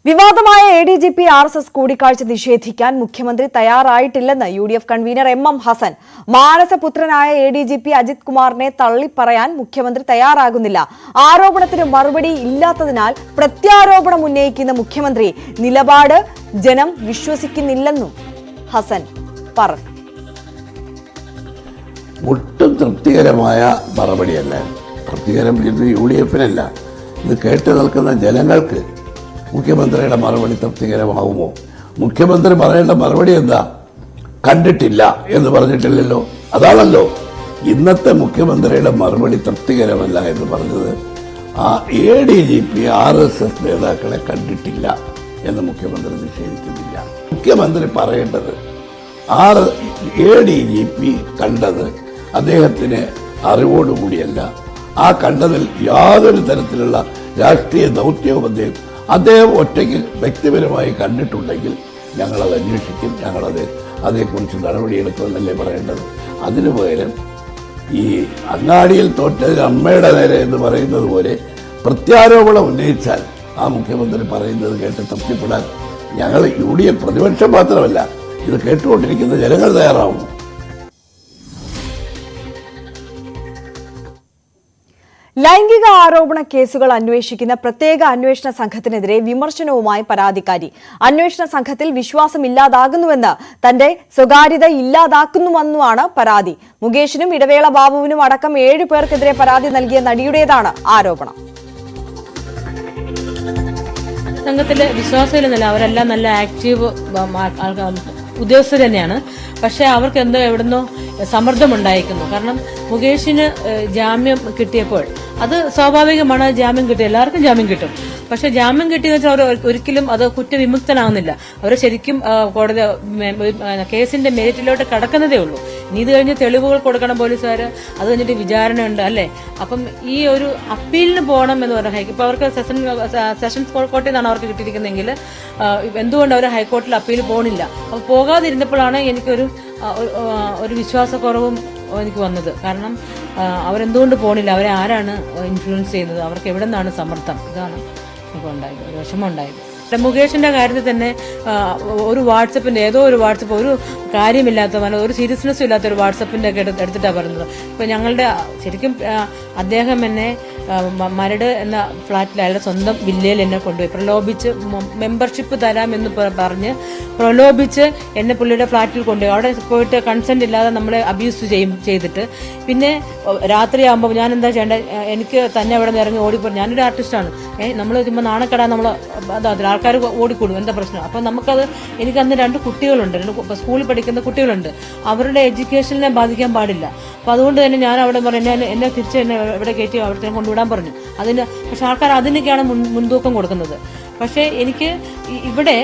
വിവാദമായ ADGP RSS കൂടിക്കാഴ്ച നിഷേധിക്കാൻ മുഖ്യമന്ത്രി തയ്യാറായിട്ടില്ലെന്ന് UDF കൺവീനർ MM ഹസൻ. മാനസപുത്രനായ ADGP അജിത് കുമാറിനെ തള്ളിപ്പറയാൻ മുഖ്യമന്ത്രി തയ്യാറാകുന്നില്ല. ആരോപണത്തിന് മറുപടി ഇല്ലാത്തതിനാൽ പ്രത്യാരോപണം ഉന്നയിക്കുന്ന മുഖ്യമന്ത്രി നിലപാട് ജനം വിശ്വസിക്കുന്നില്ലെന്നും ഹസൻ പറഞ്ഞു. ഒട്ടും തൃപ്തികരമായ മറുപടിയല്ല. തൃപ്തികരം ഇത് UDF-നല്ല, ഇത് കേട്ടു നിൽക്കുന്ന ജനങ്ങൾക്ക് മുഖ്യമന്ത്രിയുടെ മറുപടി തൃപ്തികരമാകുമോ? മുഖ്യമന്ത്രി പറയേണ്ട മറുപടി എന്താ? കണ്ടിട്ടില്ല എന്ന് പറഞ്ഞിട്ടില്ലല്ലോ. അതാണല്ലോ ഇന്നത്തെ മുഖ്യമന്ത്രിയുടെ മറുപടി തൃപ്തികരമല്ല എന്ന് പറഞ്ഞത്. ADGP RSS നേതാക്കളെ കണ്ടിട്ടില്ല എന്ന് മുഖ്യമന്ത്രി നിഷേധിക്കുന്നില്ല. മുഖ്യമന്ത്രി പറയേണ്ടത് ADGP കണ്ടത് അദ്ദേഹത്തിന് അറിവോടുകൂടിയല്ല, ആ കണ്ടതിൽ യാതൊരു തരത്തിലുള്ള രാഷ്ട്രീയ ദൗത്യവും അദ്ദേഹം ഒറ്റയ്ക്ക് വ്യക്തിപരമായി കണ്ടിട്ടുണ്ടെങ്കിൽ ഞങ്ങളത് അന്വേഷിക്കും, അതേക്കുറിച്ച് നടപടിയെടുക്കുമെന്നല്ലേ പറയേണ്ടത്. അതിനു പകരം ഈ അങ്ങാടിയിൽ തോറ്റതിന് അമ്മയുടെ നേരെ എന്ന് പറയുന്നത് പോലെ പ്രത്യാരോപണം ഉന്നയിച്ചാൽ ആ മുഖ്യമന്ത്രി പറയുന്നത് കേട്ട് തൃപ്തിപ്പെടാൻ ഞങ്ങൾ UDF പ്രതിപക്ഷം മാത്രമല്ല, ഇത് കേട്ടുകൊണ്ടിരിക്കുന്ന ജനങ്ങൾ തയ്യാറാവും. ലൈംഗിക ആരോപണ കേസുകൾ അന്വേഷിക്കുന്ന പ്രത്യേക അന്വേഷണ സംഘത്തിനെതിരെ വിമർശനവുമായി പരാതിക്കാരി. അന്വേഷണ സംഘത്തിൽ വിശ്വാസമില്ലാതാകുന്നുവെന്ന്, തന്റെ സ്വകാര്യത ഇല്ലാതാക്കുന്നുവെന്നുമാണ് പരാതി. മുകേഷിനും ഇടവേള ബാബുവിനും അടക്കം 7 പേർക്കെതിരെ പരാതി നൽകിയ നടിയുടേതാണ് ആരോപണം. സംഘത്തിലെ വിശ്വാസമില്ലെന്നല്ല, അവരെല്ലാം നല്ല ആക്റ്റീവ് ഉദ്യോഗസ്ഥർ തന്നെയാണ്. പക്ഷെ അവർക്ക് എവിടുന്നോ സമ്മർദ്ദമുണ്ടായിരിക്കുന്നു. കാരണം മുകേഷിന് ജാമ്യം കിട്ടിയപ്പോൾ അത് സ്വാഭാവികമാണ്, ജാമ്യം കിട്ടും, എല്ലാവർക്കും ജാമ്യം കിട്ടും. പക്ഷെ ജാമ്യം കിട്ടിയെന്ന് വെച്ചാൽ അവർ ഒരിക്കലും അത് കുറ്റവിമുക്തനാകുന്നില്ല. അവർ ശരിക്കും കോടതി കേസിന്റെ മെരിറ്റിലോട്ട് കടക്കുന്നതേ ഉള്ളൂ. ഇനി ഇത് കഴിഞ്ഞ് തെളിവുകൾ കൊടുക്കണം പോലീസുകാർ, അത് കഴിഞ്ഞിട്ട് വിചാരണ ഉണ്ട് അല്ലേ. അപ്പം ഈ ഒരു അപ്പീലിന് പോകണം എന്ന് പറഞ്ഞാൽ ഇപ്പൊ അവർക്ക് സെഷൻസ് കോടതിയിൽ നിന്നാണ് അവർക്ക് കിട്ടിയിരിക്കുന്നതെങ്കിൽ എന്തുകൊണ്ട് അവർ ഹൈക്കോടതിയിൽ അപ്പീൽ പോകണില്ല? അപ്പൊ പോകാതിരുന്നപ്പോഴാണ് എനിക്കൊരു വിശ്വാസക്കുറവും എനിക്ക് വന്നത്. കാരണം അവരെന്തുകൊണ്ട് പോണില്ല, അവരെ ആരാണ് ഇൻഫ്ലുവൻസ് ചെയ്യുന്നത്, അവർക്ക് എവിടെ നിന്നാണ് സമ്മർദ്ദം? ഇതാണ് എനിക്ക് ഉണ്ടായത്, ഒരു വിഷമം ഉണ്ടായത്. മുകേഷിന്റെ കാര്യത്തിൽ തന്നെ ഒരു വാട്സപ്പിന്റെ ഒരു കാര്യമില്ലാത്ത, ഒരു സീരിയസ്നെസ്സും ഇല്ലാത്ത ഒരു വാട്സപ്പിന്റെ ഒക്കെ എടുത്തിട്ടാണ് പറയുന്നത്. ഇപ്പൊ ഞങ്ങളുടെ ശരിക്കും അദ്ദേഹം എന്നെ മരട് എന്ന ഫ്ളാറ്റിൽ അയാളുടെ സ്വന്തം വില്ലയിൽ എന്നെ കൊണ്ടുപോയി പ്രലോഭിച്ച് മെമ്പർഷിപ്പ് തരാമെന്ന് പറഞ്ഞ് പ്രലോഭിച്ച് എന്നെ പുള്ളിയുടെ ഫ്ളാറ്റിൽ കൊണ്ടുപോയി. അവിടെ പോയിട്ട് കൺസെന്റ് ഇല്ലാതെ നമ്മളെ അബ്യൂസ് ചെയ്തിട്ട് പിന്നെ രാത്രിയാകുമ്പോൾ ഞാൻ എന്താ ചെയ്യേണ്ടത്, എനിക്ക് തന്നെ അവിടെ നിന്ന് ഇറങ്ങി ഓടിപ്പോ. ഞാനൊരു ആർട്ടിസ്റ്റാണ്, നമ്മൾ ചുമ്മാ നാണക്കെടാൻ നമ്മൾ ആൾക്കാർ ഓടിക്കൂടും, എന്താ പ്രശ്നം? അപ്പം നമുക്കത്, എനിക്ക് അന്ന് 2 കുട്ടികളുണ്ട്, 2 സ്കൂളിൽ പഠിക്കുന്ന കുട്ടികളുണ്ട്, അവരുടെ എഡ്യൂക്കേഷനെ ബാധിക്കാൻ പാടില്ല. അപ്പം അതുകൊണ്ട് തന്നെ ഞാൻ അവിടെ പറഞ്ഞു, എന്നെ തിരിച്ച് എന്നെ ഇവിടെ കയറ്റി അവിടെ കൊണ്ടുവിടാൻ പറഞ്ഞു. പക്ഷെ ആൾക്കാർ അതിനൊക്കെയാണ് മുൻതൂക്കം കൊടുക്കുന്നത്. പക്ഷെ എനിക്ക് ഇവിടെ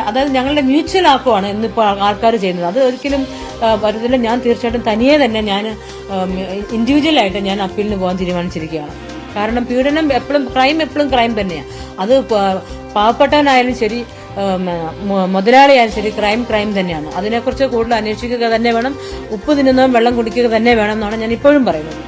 അതായത് ഞങ്ങളുടെ മ്യൂച്വൽ ആക്കുവാണ് ഇന്നിപ്പോൾ ആൾക്കാർ ചെയ്യുന്നത്. അത് ഒരിക്കലും വരുന്നില്ല. ഞാൻ തീർച്ചയായിട്ടും തനിയെ തന്നെ ഞാൻ ഇൻഡിവിജ്വലായിട്ട് ഞാൻ അപ്പീലിന് പോകാൻ തീരുമാനിച്ചിരിക്കുകയാണ്. കാരണം പീഡനം എപ്പോഴും ക്രൈം തന്നെയാണ്. അത് പാവപ്പെട്ടവനായാലും ശരി, മുതലാളിയായാലും ശരി, ക്രൈം തന്നെയാണ്. അതിനെക്കുറിച്ച് കൂടുതൽ അന്വേഷിക്കുക തന്നെ വേണം. ഉപ്പ് തിന്നുന്നതും വെള്ളം കുടിക്കുക തന്നെ വേണം എന്നാണ് ഞാൻ ഇപ്പോഴും പറയുന്നത്.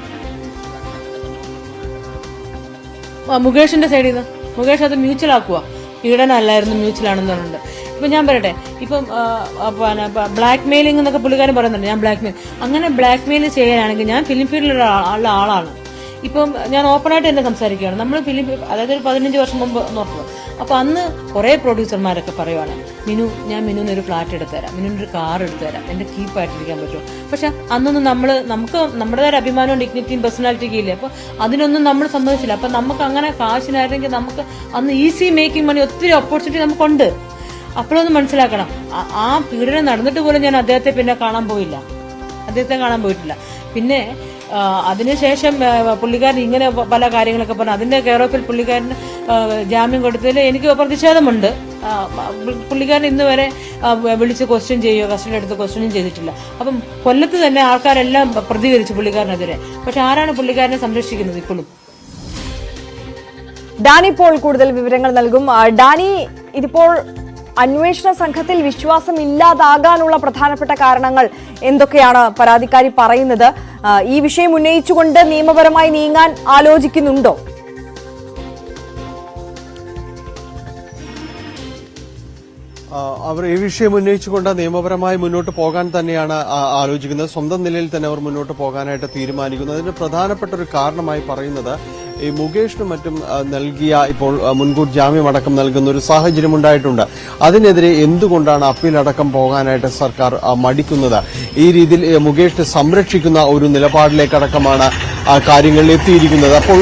മുകേഷിന്റെ സൈഡിൽ നിന്ന് മുകേഷ് അത് മ്യൂച്വൽ ആക്കുക, പീഡനം അല്ലായിരുന്നു, മ്യൂച്വൽ ആണെന്ന് പറഞ്ഞിട്ടുണ്ട്. ഇപ്പം ഞാൻ പറയട്ടെ, ഇപ്പം ബ്ലാക്ക് മെയിലിംഗ് എന്നൊക്കെ പുള്ളിക്കാരൻ പറയുന്നുണ്ട്. ഞാൻ അങ്ങനെ ബ്ലാക്ക് മെയിൽ ചെയ്യാനാണെങ്കിൽ ഞാൻ ഫിലിം ഫീൽഡിലുള്ള ആളാണ്. ഇപ്പം ഞാൻ ഓപ്പണായിട്ട് തന്നെ സംസാരിക്കുകയാണ്. നമ്മൾ അതായത് ഒരു 15 വർഷം മുമ്പ് നോക്കുക. അപ്പൊ അന്ന് കുറെ പ്രൊഡ്യൂസർമാരൊക്കെ പറയുവാണ്, ഞാൻ മിനുവിനൊരു ഫ്ലാറ്റ് എടുത്തുതരാം, മിനുവിനൊരു കാർ എടുത്തുതരാം, എന്റെ കീപ്പായിട്ടിരിക്കാൻ പറ്റും. പക്ഷെ അന്നൊന്നും നമുക്ക് നമ്മുടേതായ അഭിമാനവും ഡിഗ്നിറ്റിയും പേഴ്സണാലിറ്റിയും ഇല്ലേ. അപ്പൊ അതിനൊന്നും നമ്മൾ സമ്മതിച്ചില്ല. അപ്പൊ നമുക്ക് അങ്ങനെ കാശിനായിരുന്നെങ്കിൽ നമുക്ക് അന്ന് ഈസി മേക്കിംഗ് മണി ഒത്തിരി ഓപ്പർച്യൂണിറ്റി നമുക്കുണ്ട്. അപ്പോഴൊന്നും മനസ്സിലാക്കണം. ആ പീഡനം നടന്നിട്ട് പോലും ഞാൻ അദ്ദേഹത്തെ കാണാൻ പോയിട്ടില്ല. പിന്നെ അതിനുശേഷം പുള്ളിക്കാരൻ ഇങ്ങനെ പല കാര്യങ്ങളൊക്കെ പറഞ്ഞു. അതിന്റെ കെയറോഫിൽ പുള്ളിക്കാരന് ജാമ്യം കൊടുത്തതിൽ എനിക്ക് പ്രതിഷേധമുണ്ട്. പുള്ളിക്കാരൻ ഇന്ന് വരെ വിളിച്ച് ക്വസ്റ്റ്യൻ ചെയ്യുകയോ കസ്റ്റഡി എടുത്ത് ക്വസ്റ്റ്യനും ചെയ്തിട്ടില്ല. അപ്പം കൊല്ലത്ത് തന്നെ ആൾക്കാരെല്ലാം പ്രതികരിച്ചു പുള്ളിക്കാരനെതിരെ. പക്ഷെ ആരാണ് പുള്ളിക്കാരനെ സംരക്ഷിക്കുന്നത് ഇപ്പോഴും? ഡാനി പോൾ കൂടുതൽ വിവരങ്ങൾ നൽകും. ഡാനി, ഇതിപ്പോൾ അന്വേഷണ സംഘത്തിൽ വിശ്വാസം ഇല്ലാതാകാനുള്ള പ്രധാനപ്പെട്ട കാരണങ്ങൾ എന്തൊക്കെയാണ് പരാതിക്കാരി പറയുന്നത്? ഈ വിഷയം ഉന്നയിച്ചുകൊണ്ട് നിയമപരമായി നീങ്ങാൻ ആലോചിക്കുന്നുണ്ടോ? അവർ ഈ വിഷയം ഉന്നയിച്ചുകൊണ്ട് നിയമപരമായി മുന്നോട്ട് പോകാൻ തന്നെയാണ് ആലോചിക്കുന്നത്. സ്വന്തം നിലയിൽ തന്നെ അവർ മുന്നോട്ട് പോകാനായിട്ട് തീരുമാനിക്കുന്നത്. അതിന് പ്രധാനപ്പെട്ട ഒരു കാരണമായി പറയുന്നത് ഈ മുകേഷിനും മറ്റും നൽകിയ ഇപ്പോൾ മുൻകൂർ ജാമ്യമടക്കം നൽകുന്ന ഒരു സാഹചര്യം ഉണ്ടായിട്ടുണ്ട്. അതിനെതിരെ എന്തുകൊണ്ടാണ് അപ്പീലടക്കം പോകാനായിട്ട് സർക്കാർ മടിക്കുന്നത്? ഈ രീതിയിൽ മുകേഷിനെ സംരക്ഷിക്കുന്ന ഒരു നിലപാടിലേക്കടക്കമാണ് കാര്യങ്ങളിൽ എത്തിയിരിക്കുന്നത്. അപ്പോൾ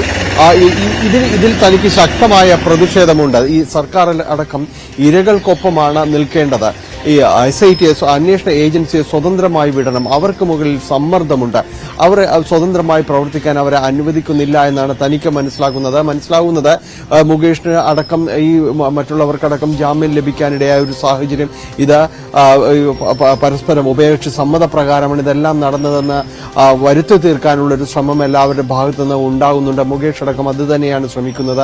ഇതിൽ തനിക്ക് ശക്തമായ പ്രതിഷേധമുണ്ട്. ഈ സർക്കാർ അടക്കം ഇരകൾക്കൊപ്പമാണ് നിൽക്കേണ്ടത്. ഈ SIT അന്വേഷണ ഏജൻസിയെ സ്വതന്ത്രമായി വിടണം, അവർക്ക് മുകളിൽ സമ്മർദ്ദമുണ്ട്, അവർ സ്വതന്ത്രമായി പ്രവർത്തിക്കാൻ അവരെ അനുവദിക്കുന്നില്ല എന്നാണ് തനിക്ക് മനസ്സിലാകുന്നത്. മുകേഷിന് അടക്കം ഈ മറ്റുള്ളവർക്കടക്കം ജാമ്യം ലഭിക്കാനിടയായ ഒരു സാഹചര്യം, ഇത് പരസ്പരം ഉഭയകക്ഷി സമ്മതപ്രകാരമാണ് ഇതെല്ലാം നടന്നതെന്ന് വരുത്തി തീർക്കാനുള്ള ഒരു ശ്രമം എല്ലാവരുടെ ഭാഗത്തുനിന്ന് ഉണ്ടാകുന്നുണ്ട്. മുകേഷ് അടക്കം അത് തന്നെയാണ് ശ്രമിക്കുന്നത്.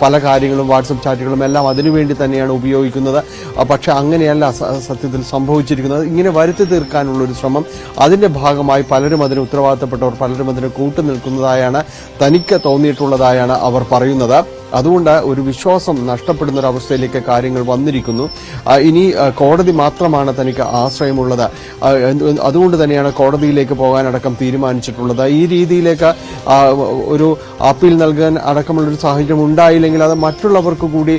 പല കാര്യങ്ങളും വാട്സപ്പ് ചാറ്റുകളും എല്ലാം അതിനുവേണ്ടി തന്നെയാണ് ഉപയോഗിക്കുന്നത്. പക്ഷെ അങ്ങനെയല്ല സത്യത്തിൽ സംഭവിച്ചിരിക്കുന്നത്. ഇങ്ങനെ വരുത്തി തീർക്കാനുള്ള ഒരു ശ്രമം, അതിന്റെ ഭാഗമായി പലരും അതിന് ഉത്തരവാദിത്തപ്പെട്ടവർ പലരും അതിന് കൂട്ടുനിൽക്കുന്നതായാണ് തനിക്ക് തോന്നിയിട്ടുള്ളതായാണ് അവർ പറയുന്നത്. അതുകൊണ്ട് ഒരു വിശ്വാസം നഷ്ടപ്പെടുന്ന ഒരു അവസ്ഥയിലേക്ക് കാര്യങ്ങൾ വന്നിരിക്കുന്നു. ഇനി കോടതി മാത്രമാണ് തനിക്ക് ആശ്രയമുള്ളത്. അതുകൊണ്ട് തന്നെയാണ് കോടതിയിലേക്ക് പോകാനടക്കം തീരുമാനിച്ചിട്ടുള്ളത്. ഈ രീതിയിലേക്ക് ഒരു അപ്പീൽ നൽകാൻ അടക്കമുള്ളൊരു സാഹചര്യം ഉണ്ടായില്ലെങ്കിൽ അത് മറ്റുള്ളവർക്ക് കൂടി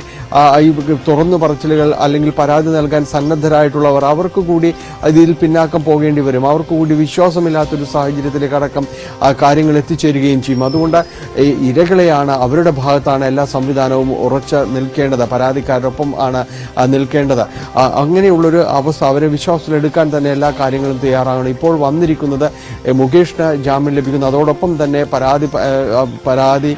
ഈ തുറന്നു പറച്ചിലുകൾ അല്ലെങ്കിൽ പരാതി നൽകാൻ സന്നദ്ധരായിട്ടുള്ളവർ അവർക്ക് കൂടി ഇതിൽ പിന്നാക്കം പോകേണ്ടി വരും. അവർക്ക് കൂടി വിശ്വാസമില്ലാത്തൊരു സാഹചര്യത്തിലേക്ക് അടക്കം കാര്യങ്ങൾ എത്തിച്ചേരുകയും ചെയ്യും. അതുകൊണ്ട് ഇരകളെയാണ്, അവരുടെ ഭാഗത്താണ് എല്ലാ സംവിധാനവും ഉറച്ച് നിൽക്കേണ്ടത്, പരാതിക്കാരൊപ്പം ആണ് നിൽക്കേണ്ടത്. അങ്ങനെയുള്ളൊരു അവസ്ഥ, അവരെ വിശ്വാസത്തിലെടുക്കാൻ തന്നെ എല്ലാ കാര്യങ്ങളും തയ്യാറാകണം. ഇപ്പോൾ വന്നിരിക്കുന്നത് മുകേഷിന് ജാമ്യം ലഭിക്കുന്നു, അതോടൊപ്പം തന്നെ പരാതി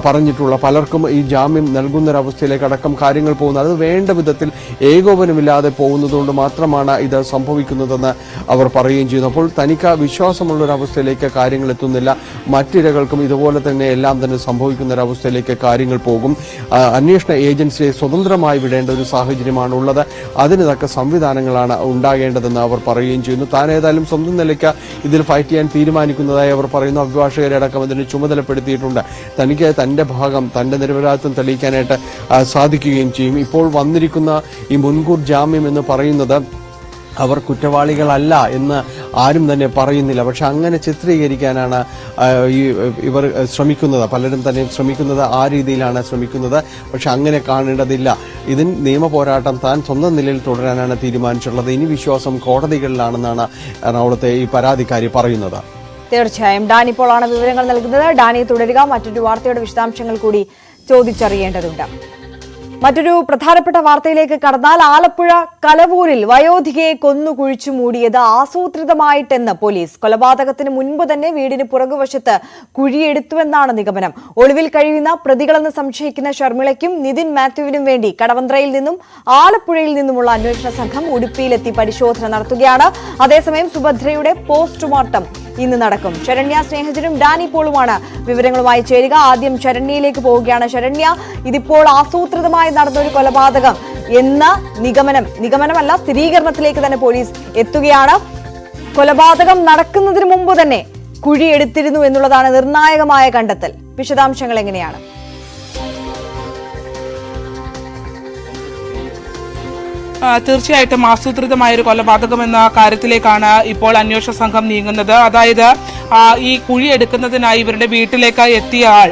പറഞ്ഞിട്ടുള്ള പലർക്കും ഈ ജാമ്യം നൽകുന്നൊരവസ്ഥയിലേക്ക് അടക്കം കാര്യങ്ങൾ പോകുന്നത്. അത് വേണ്ട വിധത്തിൽ ഏകോപനമില്ലാതെ പോകുന്നതുകൊണ്ട് മാത്രമാണ് ഇത് സംഭവിക്കുന്നതെന്ന് അവർ പറയുകയും ചെയ്യുന്നു. അപ്പോൾ തനിക്ക് വിശ്വാസമുള്ളൊരവസ്ഥയിലേക്ക് കാര്യങ്ങൾ എത്തുന്നില്ല. മറ്റിരകൾക്കും ഇതുപോലെ തന്നെ എല്ലാം തന്നെ സംഭവിക്കുന്ന ഒരവസ്ഥയിലേക്ക് കാര്യങ്ങൾ പോകും. അന്വേഷണ ഏജൻസിയെ സ്വതന്ത്രമായി വിടേണ്ട ഒരു സാഹചര്യമാണ് ഉള്ളത്. അതിന് തക്ക സംവിധാനങ്ങളാണ് ഉണ്ടാകേണ്ടതെന്ന് അവർ പറയുകയും ചെയ്യുന്നു. താൻ ഏതായാലും സ്വന്തം നിലയ്ക്ക് ഇതിൽ ഫൈറ്റ് ചെയ്യാൻ തീരുമാനിക്കുന്നതായി അവർ പറയുന്നു. അഭിഭാഷകരെ അടക്കം അതിന് ചുമതലപ്പെടുത്തിയിട്ടുണ്ട്. തനിക്ക് തന്റെ ഭാഗം, തന്റെ നിരപരാധിത്വം തെളിയിക്കാനായിട്ട് സാധിക്കുകയും ചെയ്യും. ഇപ്പോൾ വന്നിരിക്കുന്ന ഈ മുൻകൂർ ജാമ്യം എന്ന് പറയുന്നത് അവർ കുറ്റവാളികളല്ല എന്ന് ആരും തന്നെ പറയുന്നില്ല. പക്ഷെ അങ്ങനെ ചിത്രീകരിക്കാനാണ് ഇവർ ശ്രമിക്കുന്നത്. പലരും തന്നെ ശ്രമിക്കുന്നത് ആ രീതിയിലാണ് ശ്രമിക്കുന്നത്. പക്ഷെ അങ്ങനെ കാണേണ്ടതില്ല. ഇതിന് നിയമ പോരാട്ടം താൻ സ്വന്തം നിലയിൽ തുടരാനാണ് തീരുമാനിച്ചിട്ടുള്ളത്. ഇനി വിശ്വാസം കോടതികളിലാണെന്നാണ് എറണാകുളത്തെ ഈ പരാതിക്കാരി പറയുന്നത്. തീർച്ചയായും ഡാനി പോളാണ് വിവരങ്ങൾ നൽകുന്നത്. ഡാനി തുടരുക. മറ്റൊരു വാർത്തയുടെ വിശദാംശങ്ങൾ കൂടി ചോദിച്ചറിയേണ്ടതുണ്ട്. മറ്റൊരു പ്രധാനപ്പെട്ട വാർത്തയിലേക്ക് കടന്നാൽ, ആലപ്പുഴ കലവൂരിൽ വയോധികയെ കൊന്നു കുഴിച്ചു മൂടിയത് ആസൂത്രിതമായിട്ടെന്ന് പോലീസ്. കൊലപാതകത്തിന് മുൻപ് തന്നെ വീടിന് പുറകുവശത്ത് കുഴിയെടുത്തുവെന്നാണ് നിഗമനം. ഒളിവിൽ കഴിയുന്ന പ്രതികളെന്ന് സംശയിക്കുന്ന ഷർമിളയ്ക്കും നിതിൻ മാത്യുവിനും വേണ്ടി കടവന്ത്രയിൽ നിന്നും ആലപ്പുഴയിൽ നിന്നുമുള്ള അന്വേഷണ സംഘം ഉടുപ്പിയിലെത്തി പരിശോധന നടത്തുകയാണ്. അതേസമയം സുഭദ്രയുടെ പോസ്റ്റ്മോർട്ടം ഇന്ന് നടക്കും. ശരണ്യ സ്നേഹജനും ഡാനി പോളുമാണ് വിവരങ്ങളുമായി ചേരുക. ആദ്യം ശരണ്യയിലേക്ക് പോവുകയാണ്. ശരണ്യ, ഇതിപ്പോൾ ആസൂത്രിതമായി നടന്നൊരു കൊലപാതകം എന്ന നിഗമനമല്ല, സ്ഥിരീകരണത്തിലേക്ക് തന്നെ പോലീസ് എത്തുകയാണ്. കൊലപാതകം നടക്കുന്നതിന് മുമ്പ് തന്നെ കുഴിയെടുത്തിരുന്നു എന്നുള്ളതാണ് നിർണായകമായ കണ്ടെത്തൽ. വിശദാംശങ്ങൾ എങ്ങനെയാണ്? തീർച്ചയായിട്ടും ആസൂത്രിതമായ ഒരു കൊലപാതകം എന്ന കാര്യത്തിലേക്കാണ് ഇപ്പോൾ അന്വേഷണ സംഘം നീങ്ങുന്നത്. അതായത് ഈ കുഴി എടുക്കുന്നതിനായി ഇവരുടെ വീട്ടിലേക്ക് എത്തിയ ആൾ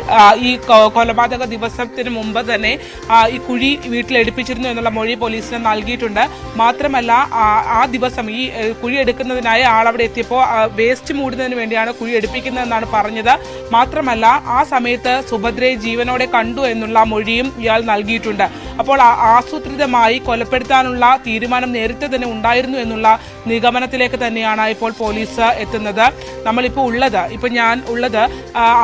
ഈ കൊലപാതക ദിവസത്തിന് മുമ്പ് തന്നെ ഈ കുഴി വീട്ടിലെടുപ്പിച്ചിരുന്നു എന്നുള്ള മൊഴി പോലീസിന് നൽകിയിട്ടുണ്ട്. മാത്രമല്ല ആ ദിവസം ഈ കുഴി എടുക്കുന്നതിനായി ആൾ അവിടെ എത്തിയപ്പോൾ വേസ്റ്റ് മൂടുന്നതിന് വേണ്ടിയാണ് കുഴി എടുപ്പിക്കുന്നതെന്നാണ് പറഞ്ഞത്. മാത്രമല്ല ആ സമയത്ത് സുഭദ്രയെ ജീവനോടെ കണ്ടു എന്നുള്ള മൊഴിയും ഇയാൾ നൽകിയിട്ടുണ്ട്. അപ്പോൾ ആസൂത്രിതമായി കൊലപ്പെടുത്താനുള്ള തീരുമാനം നേരത്തെ തന്നെ ഉണ്ടായിരുന്നു എന്നുള്ള നിഗമനത്തിലേക്ക് തന്നെയാണ് ഇപ്പോൾ പോലീസ് എത്തുന്നത്. ഞാൻ ഉള്ളത്